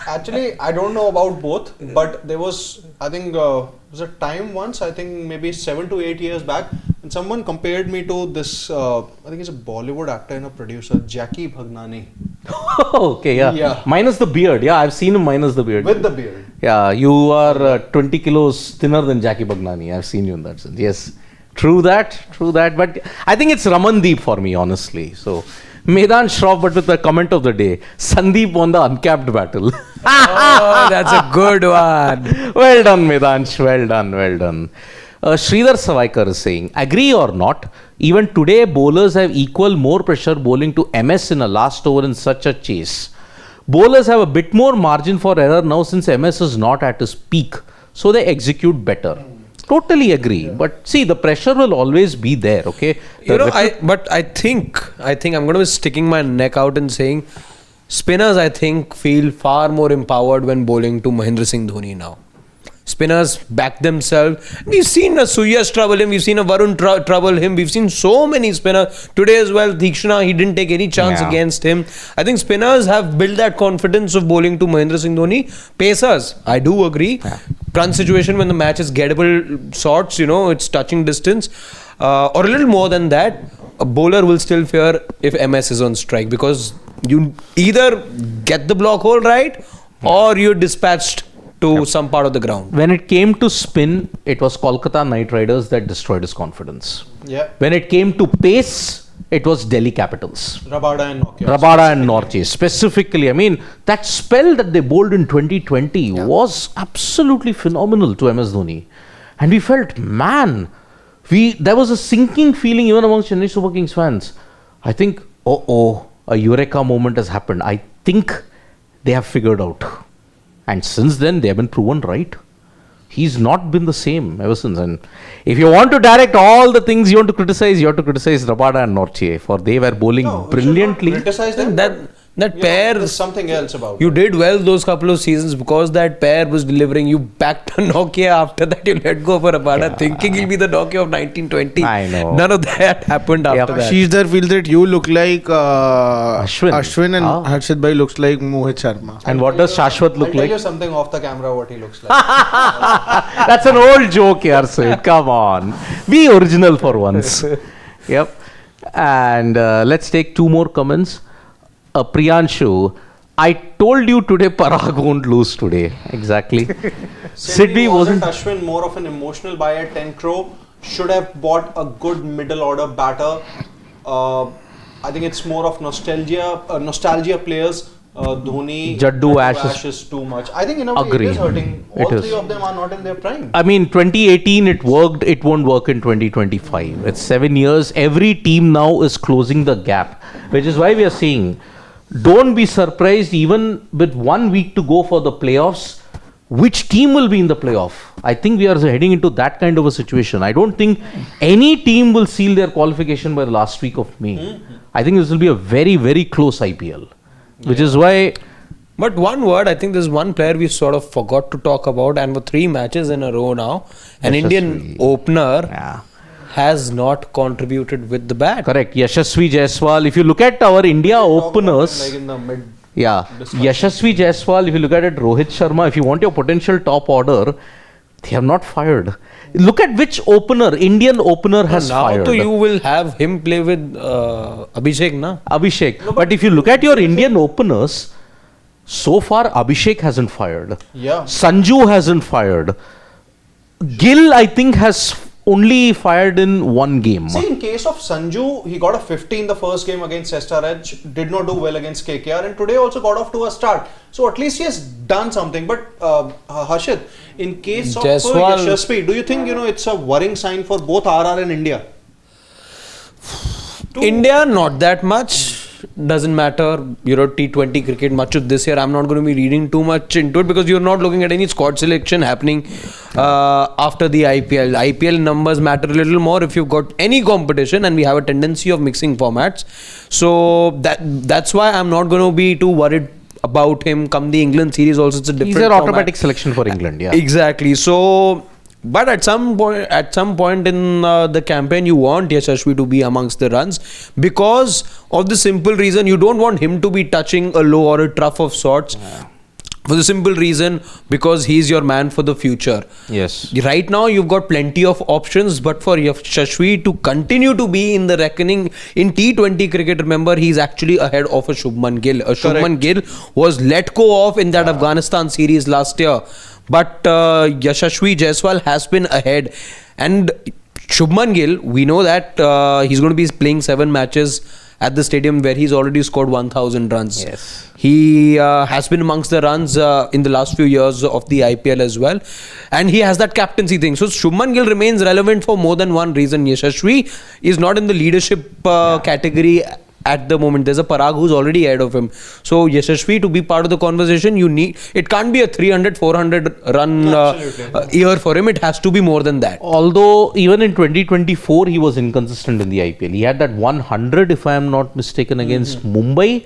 Actually, I don't know about both, but there was, I think, was a time once, I think maybe 7 to 8 years back, and someone compared me to this, I think he's a Bollywood actor and a producer, Jackie Bhagnani. Okay, yeah. Minus the beard. Yeah, I've seen him minus the beard. With the beard. Yeah, you are 20 kilos thinner than Jackie Bhagnani. I've seen you in that sense. Yes. True that. But I think it's Ramandeep for me, honestly. So, Medan Shroff, but with the comment of the day, Sandeep won the uncapped battle. Oh, that's a good one. Well done, Medansh. Well done. Sridhar Savaikar is saying, agree or not, even today bowlers have equal more pressure bowling to MS in a last over in such a chase. Bowlers have a bit more margin for error now since MS is not at his peak, so they execute better. Totally agree. But see, the pressure will always be there, okay? I think I'm going to be sticking my neck out and saying spinners, I think, feel far more empowered when bowling to Mahendra Singh Dhoni now. Spinners back themselves. We've seen Suyas trouble him. We've seen Varun trouble him. We've seen so many spinners. Today as well, Deekshana, he didn't take any chance against him. I think spinners have built that confidence of bowling to Mahendra Singh Dhoni. Pacers, I do agree. Run situation when the match is gettable sorts, it's touching distance. Or a little more than that, a bowler will still fear if MS is on strike because you either get the block hole right or you're dispatched to some part of the ground. When it came to spin, it was Kolkata Knight Riders that destroyed his confidence. Yeah. When it came to pace, it was Delhi Capitals. Rabada and Nortje. Specifically, I mean, that spell that they bowled in 2020 was absolutely phenomenal to MS Dhoni. And we felt, man, there was a sinking feeling even among Chennai Super Kings fans. I think, a eureka moment has happened. I think they have figured out. And since then, they have been proven right. He's not been the same ever since. And if you want to direct all the things you want to criticize, you have to criticize Rabada and Nortje, for they were bowling brilliantly. Criticize them. That pair, there's something else about you it. did well those couple of seasons because that pair was delivering. You backed a Nokia. After that, you let go for Rabada, thinking he'll be the Nokia of 1920. I know. None of that happened after that. Shishdar feels that you look like Ashwin. and Harshit Bhai looks like Mohit Sharma. And what does Shashwat look I'll tell like? you something off the camera what he looks like. That's an old joke here, Sid. Come on. Be original for once. Yep. And let's take two more comments. Priyanshu, I told you today Parag won't lose today. Exactly. Sidney wasn't Ashwin more of an emotional buy at 10 crore? should have bought a good middle order batter. I think it's more of nostalgia players. Dhoni, Jaddu, Ash is too much. I think in a way Agreed. it is hurting. All It three is. of them are not in their prime. I mean, 2018 it worked, it won't work in 2025. It's 7 years. Every team now is closing the gap, which is why we are saying, don't be surprised even with 1 week to go for the playoffs. Which team will be in the playoff? I think we are heading into that kind of a situation. I don't think any team will seal their qualification by the last week of May. I think this will be a very, very close IPL, which is why. But one word, I think there's one player we sort of forgot to talk about, and for 3 matches in a row now, an Indian opener Yeah. has not contributed with the bat. Correct. Yashasvi Jaiswal. If you look at our India openers. Like in the mid. Yeah, Yashasvi Jaiswal, if you look at it, Rohit Sharma, if you want your potential top order, they have not fired. Look at which opener, Indian opener has Now fired. so you will have him play with Abhishek, na? Abhishek. But if you look at your Indian openers, so far Abhishek hasn't fired. Yeah. Sanju hasn't fired. Gill, I think, has only fired in 1 game. See, in case of Sanju, he got a 50 in the first game against SRH, did not do well against KKR, and today also got off to a start. So at least he has done something. But Harshit, in case of Jaiswal- Yashasvi, do you think it's a worrying sign for both RR and India? India, not that much. Doesn't matter. T20 cricket, much of this year, I'm not going to be reading too much into it because you're not looking at any squad selection happening after the IPL. IPL numbers matter a little more if you've got any competition, and we have a tendency of mixing formats. So that's why I'm not going to be too worried about him. Come the England series, also it's a different He's an format. automatic selection for England, yeah. Exactly. So, but at some point in the campaign, you want Yashasvi to be amongst the runs because of the simple reason you don't want him to be touching a low or a trough of sorts. For the simple reason, because he's your man for the future. Yes. Right now, you've got plenty of options, but for Yashasvi to continue to be in the reckoning in T20 cricket, remember, he's actually ahead of a Shubman Gill. Shubman Gill was let go of in that Afghanistan series last year. But Yashasvi Jaiswal has been ahead. And Shubman Gill, we know that he's going to be playing 7 matches at the stadium where he's already scored 1,000 runs. Yes. He has been amongst the runs in the last few years of the IPL as well. And he has that captaincy thing. So Shubman Gill remains relevant for more than one reason. Yashasvi is not in the leadership category at the moment. There's a Parag who's already ahead of him. So Yashasvi, to be part of the conversation, it can't be a 300, 400 run year for him. It has to be more than that. Although even in 2024 he was inconsistent in the IPL. He had that 100, if I am not mistaken, against Mumbai.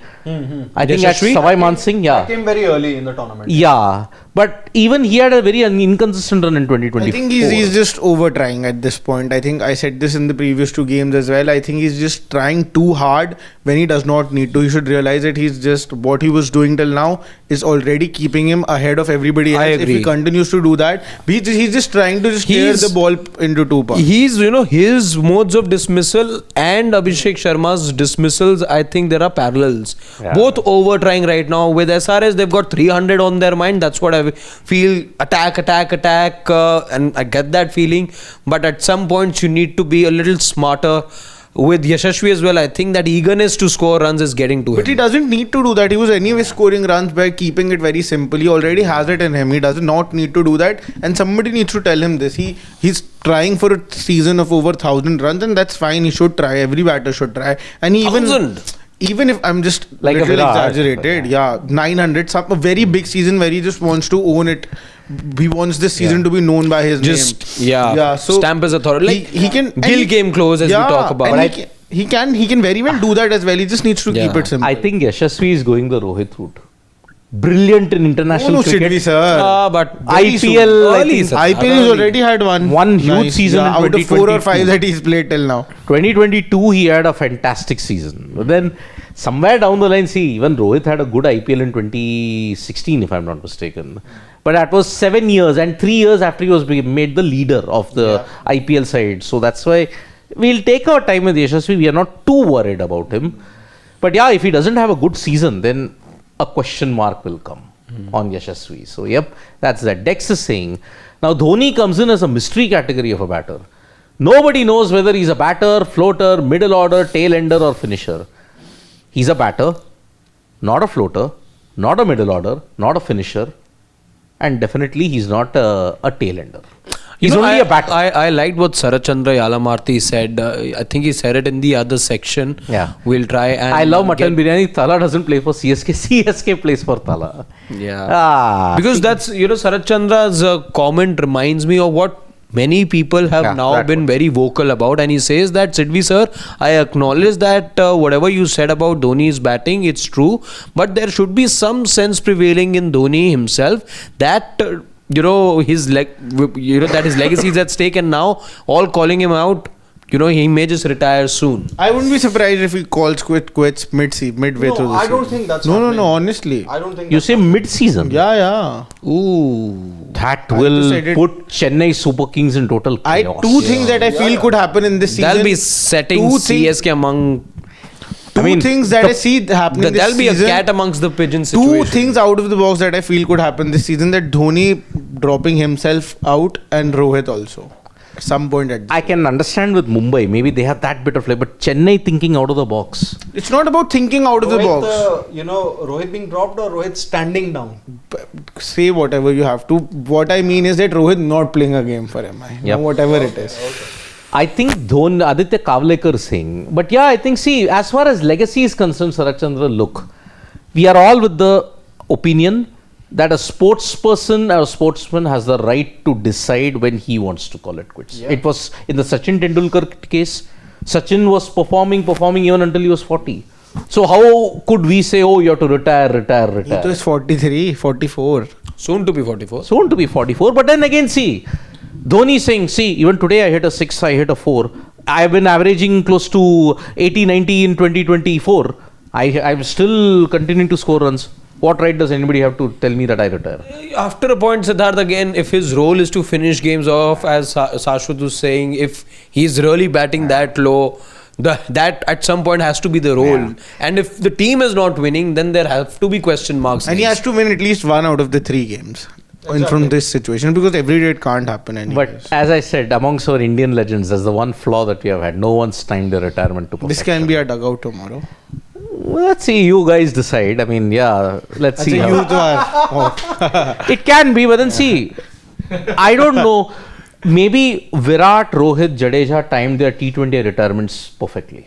I think at Yashasvi? Savai Mansingh, That yeah. came very early in the tournament. Yeah. But even he had a very inconsistent run in 2024. I think he's just over trying at this point. I think I said this in the previous 2 games as well. I think he's just trying too hard when he does not need to. He should realize that he's just what he was doing till now is already keeping him ahead of everybody else. I If agree. he continues to do that, he's just trying to just clear He's- the ball into 2 parts. He's, his modes of dismissal and Abhishek Sharma's dismissals, I think there are parallels. Yeah. Both over trying right now. With SRS, they've got 300 on their mind. That's what I feel. Attack. And I get that feeling. But at some points, you need to be a little smarter. With Yashasvi as well, I think that eagerness to score runs is getting to But he him. doesn't need to do that. He was anyway scoring runs by keeping it very simple. He already has it in him. He does not need to do that. And somebody needs to tell him this. He's trying for a season of over 1,000 runs, and that's fine. He should try. Every batter should try. And he 1,000? even if I'm just Like a little Virat. exaggerated, 900, a very big season where he just wants to own it. He wants this season to be known by his name. So stamp his authority. Like, he can. and Gill he- came close as we talk about. and he can very well do that as well. He just needs to keep Yeah. it simple. I think Yashasvi is going the Rohit route. Brilliant in international no, cricket. Sidvi, sir. But Very soon. IPL, I Early, think sir. IPL he's already had one huge season in out of 4 or 5 2022. that he's played till now. 2022 he had a fantastic season. But then somewhere down the line, see, even Rohit had a good IPL in 2016, if I'm not mistaken. But that was 7 years and 3 years after he was made the leader of the IPL side. So that's why we'll take our time with Yashasvi. We are not too worried about him. But yeah, if he doesn't have a good season, then a question mark will come on Yashasvi. So yep, that's that. Dex is saying, now Dhoni comes in as a mystery category of a batter. Nobody knows whether he's a batter, floater, middle order, tail ender or finisher. He's a batter, not a floater, not a middle order, not a finisher, and definitely he's not a tail ender. He's only a batter. I liked what Sarachandra Yalamarthi said. I think he said it in the other section. Yeah. We'll try and I love mutton biryani. Tala doesn't play for CSK. CSK plays for Tala. Yeah. Because that's, Sarachandra's comment reminds me of what many people have now been very vocal about, and he says that, Sidvi sir, I acknowledge that whatever you said about Dhoni's batting, it's true, but there should be some sense prevailing in Dhoni himself that his that his legacy is at stake, and now all calling him out, he may just retire soon. I wouldn't be surprised if he calls quits midway through the I season. don't think that's No, happening. honestly. I don't think You that's say mid-season? Yeah. Ooh. That I will decided- put Chennai Super Kings in total chaos. Two things that I feel could happen in this season. That'll be setting Two things- CSK among... Two things that I see happening this There'll be season. a cat amongst the pigeons Two situation. things out of the box that I feel could happen this season: that Dhoni dropping himself out and Rohit also. At some point at this. I can understand with Mumbai, maybe they have that bit of play, but Chennai thinking out of the box. It's not about thinking out of the box. Rohit being dropped or Rohit standing down. Say whatever you have to. What I mean is that Rohit not playing a game for MI. Yep. Whatever it is. I think Aditya Kavlekar saying, but yeah, I think, see, as far as legacy is concerned, Sarachandra, look, we are all with the opinion that a sportsperson or a sportsman has the right to decide when he wants to call it quits. Yeah. It was in the Sachin Tendulkar case. Sachin was performing even until he was 40. So how could we say, oh, you have to retire? He was 43, 44. Soon to be 44. Soon to be 44. But then again, see, Dhoni saying, see, even today I hit a 6, I hit a 4. I've been averaging close to 80, 90 in 2024. I'm still continuing to score runs. What right does anybody have to tell me that I retire? After a point, Siddharth, again, if his role is to finish games off, as Sashwat was saying, if he's really batting that low, that at some point has to be the role. Yeah. And if the team is not winning, then there have to be question marks. And he has to win at least one out of the 3 games. Exactly. From this situation, because every day it can't happen anyways. But as I said, amongst our Indian legends, there's the one flaw that we have had. No one's timed their retirement to perfection. This can be a dugout tomorrow. Well, let's see. You guys decide. I mean, yeah, let's see. It can be, but then see, I don't know. Maybe Virat, Rohit, Jadeja timed their T20 retirements perfectly.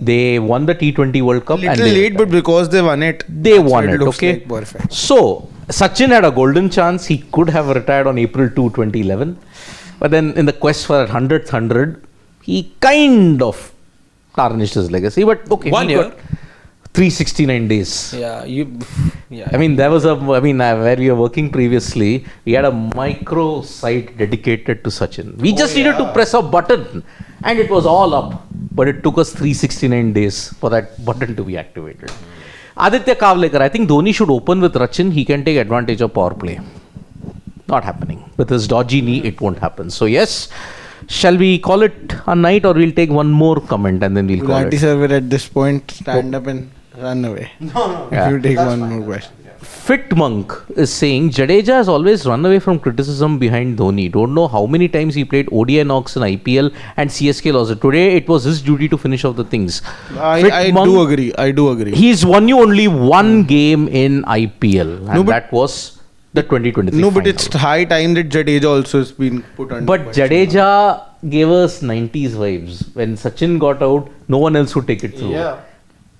They won the T20 World Cup. Little late, but because they won it, they won it. Okay, like perfect. So Sachin had a golden chance. He could have retired on April 2, 2011. But then in the quest for that 100th 100, he kind of tarnished his legacy. But okay, 1 year. 369 days. Yeah, I mean, there was where we were working previously, we had a micro site dedicated to Sachin. We just needed to press a button and it was all up. But it took us 369 days for that button to be activated. Aditya Kavlekar, I think Dhoni should open with Rachin. He can take advantage of power play. Not happening. With his dodgy knee, it won't happen. So yes, shall we call it a night, or we'll take one more comment and then we'll call it? Sir will at this point stand up and run away. No. If you take one more question. Fit Monk is saying Jadeja has always run away from criticism behind Dhoni. Don't know how many times he played ODI knocks in IPL and CSK lost it. Today it was his duty to finish off the things. I do agree. He's won you only one game in IPL, and that was the 2023 No, but final. it's high time that Jadeja also has been put under But question. Jadeja gave us 90s vibes. When Sachin got out, no one else would take it through. Yeah.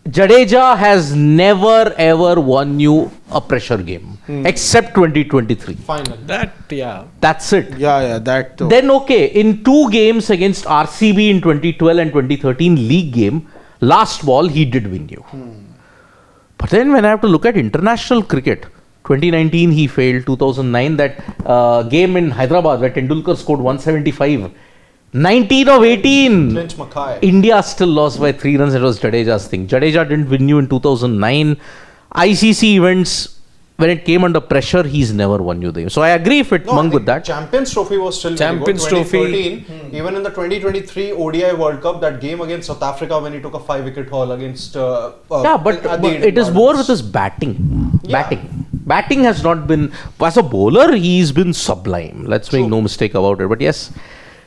Jadeja has never ever won you a pressure game except 2023. Final. That's it. Yeah, that too. Then okay, in 2 games against RCB in 2012 and 2013 league game, last ball he did win you. But then when I have to look at international cricket, 2019 he failed, 2009 that game in Hyderabad where Tendulkar scored 175. 19 of 18. Clinch Mackay. India still lost by 3 runs. It was Jadeja's thing. Jadeja didn't win you in 2009. ICC events, when it came under pressure, he's never won you the game. So I agree Fit Monk with that. Champions Trophy was still Champions very good. Trophy. 2013, even in the 2023 ODI World Cup, that game against South Africa when he took a 5-wicket haul against. But it is more with his batting. Batting has not been. As a bowler, he's been sublime. Let's make no mistake about it. But yes,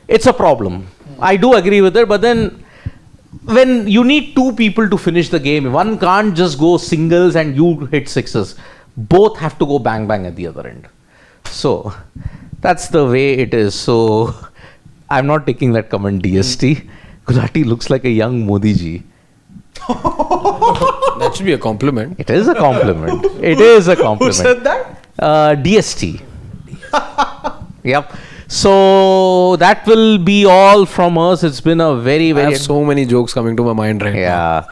it's a problem. I do agree with it, but then when you need two people to finish the game, one can't just go singles and you hit sixes. Both have to go bang bang at the other end. So that's the way it is. So I'm not taking that comment DST. Gulati looks like a young Modi ji. That should be a compliment. It is a compliment. It is a compliment. Who said that? DST. Yep. So that will be all from us. It's been a very, I very have so many jokes coming to my mind right now.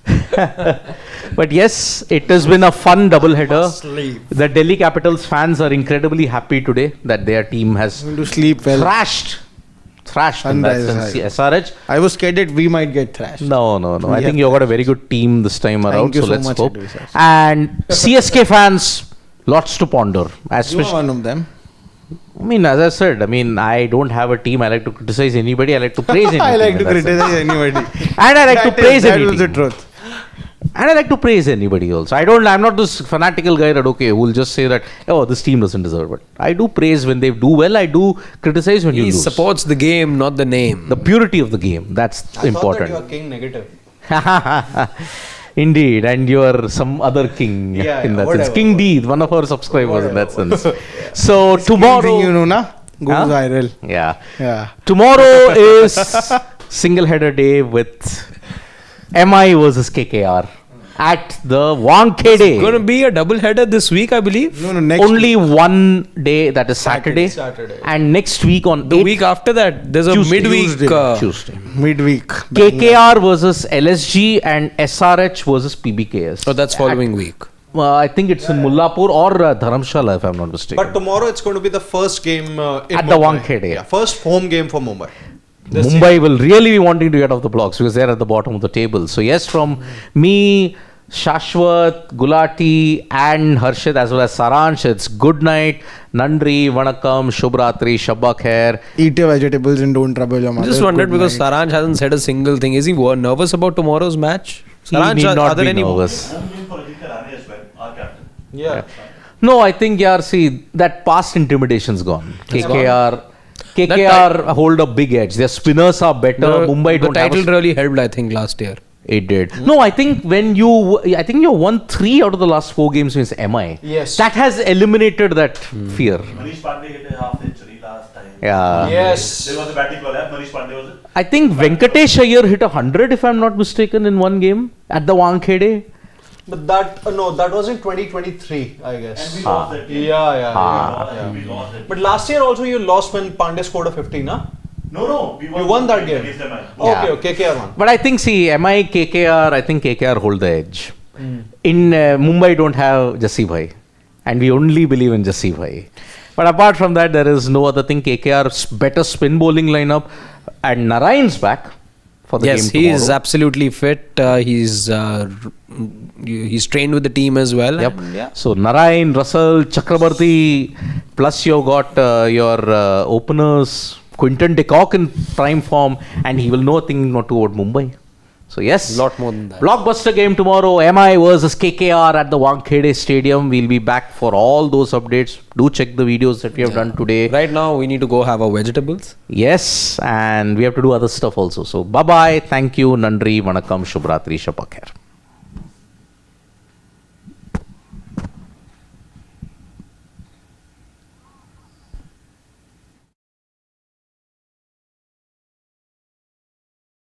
yeah. But yes, it has been a fun doubleheader. The Delhi Capitals fans are incredibly happy today that their team has Going to sleep well. thrashed in that Sunrisers sense. high. SRH. I was scared that we might get thrashed. No. We I think have you've got a very good team this time around. you So so let's much, hope. Advisors. And CSK fans, lots to ponder. You are one of them. I mean, as I said, I don't have a team. I like to criticize anybody. I like to praise anybody. I like to criticize anybody. And I like to praise That anybody. was the truth. And I like to praise anybody also. I'm not this fanatical guy that, who will just say that, oh, this team doesn't deserve it. I do praise when they do well. I do criticize when you He lose. supports the game, not the name. The purity of the game. That's important. I thought that you are king negative. Indeed. And you are some other king Yeah, in yeah, that whatever. sense. King D, one of our subscribers in that Whatever. sense. So tomorrow... You know, na? Goes Huh? viral. Yeah. Yeah. Tomorrow is single header day with MI versus KKR at the Wankhede. It's going to be a double header this week, I believe. No, next Only one day, that is Saturday. Saturday. And next week on The week after that, there's a Tuesday. midweek. Tuesday. Tuesday. midweek. KKR versus LSG and SRH versus PBKS. Oh, that's following week. I think it's in Mullapur or Dharamshala, if I'm not mistaken. But tomorrow it's going to be the first game in At the Mumbai. Wankhede. Yeah, first home game for Mumbai. Mumbai will really be wanting to get off the blocks because they're at the bottom of the table. So yes, from me, Shashwat, Gulati and Harshit as well as Saransh, it's good night, Nandri, Vanakam, Shubhratri, Shabba Khair. Eat your vegetables and don't trouble your I mother. just wondered Good because night. Saransh hasn't said a single thing. Is he nervous about tomorrow's match? He Saransh, need are not there be any nervous. Home game for Ajit Rana as well, our captain. Yeah. No, I think, that past intimidation's gone. KKR hold a big edge. Their spinners are better. Mumbai the don't have title really helped, I think, last year. It did. No, I think you won 3 out of the last 4 games against MI. Yes. That has eliminated that fear. Manish Pandey hit a half century last time. Yeah. Yes. There was a batting call, Manish Pandey was it? I think Venkatesh Iyer hit 100, if I'm not mistaken, in one game at the Wankhede. But that was in 2023, I guess. And we lost that game. Yeah. We lost that. But last year also you lost when Pandey scored a 50, na? No, we You won that game. against MI. Yeah. Okay, KKR won. But I think, MI, KKR, I think KKR hold the edge. In Mumbai don't have Jassi Bhai. And we only believe in Jassi Bhai. But apart from that, there is no other thing. KKR's better spin bowling lineup. And Narayan's back for the Yes, game he tomorrow. is absolutely fit. He's trained with the team as well. Yep. And yeah. So Narayan, Russell, Chakrabarti, plus you got your openers, Quinton de Kock in prime form, and he will know a thing or two about Mumbai. So yes, Lot more than that. Blockbuster game tomorrow. MI versus KKR at the Wankhede Stadium. We'll be back for all those updates. Do check the videos that we have done today. Right now, we need to go have our vegetables. Yes, and we have to do other stuff also. So bye bye. Thank you. Nandri, Vanakam, Shubhratri, Shabba Khair.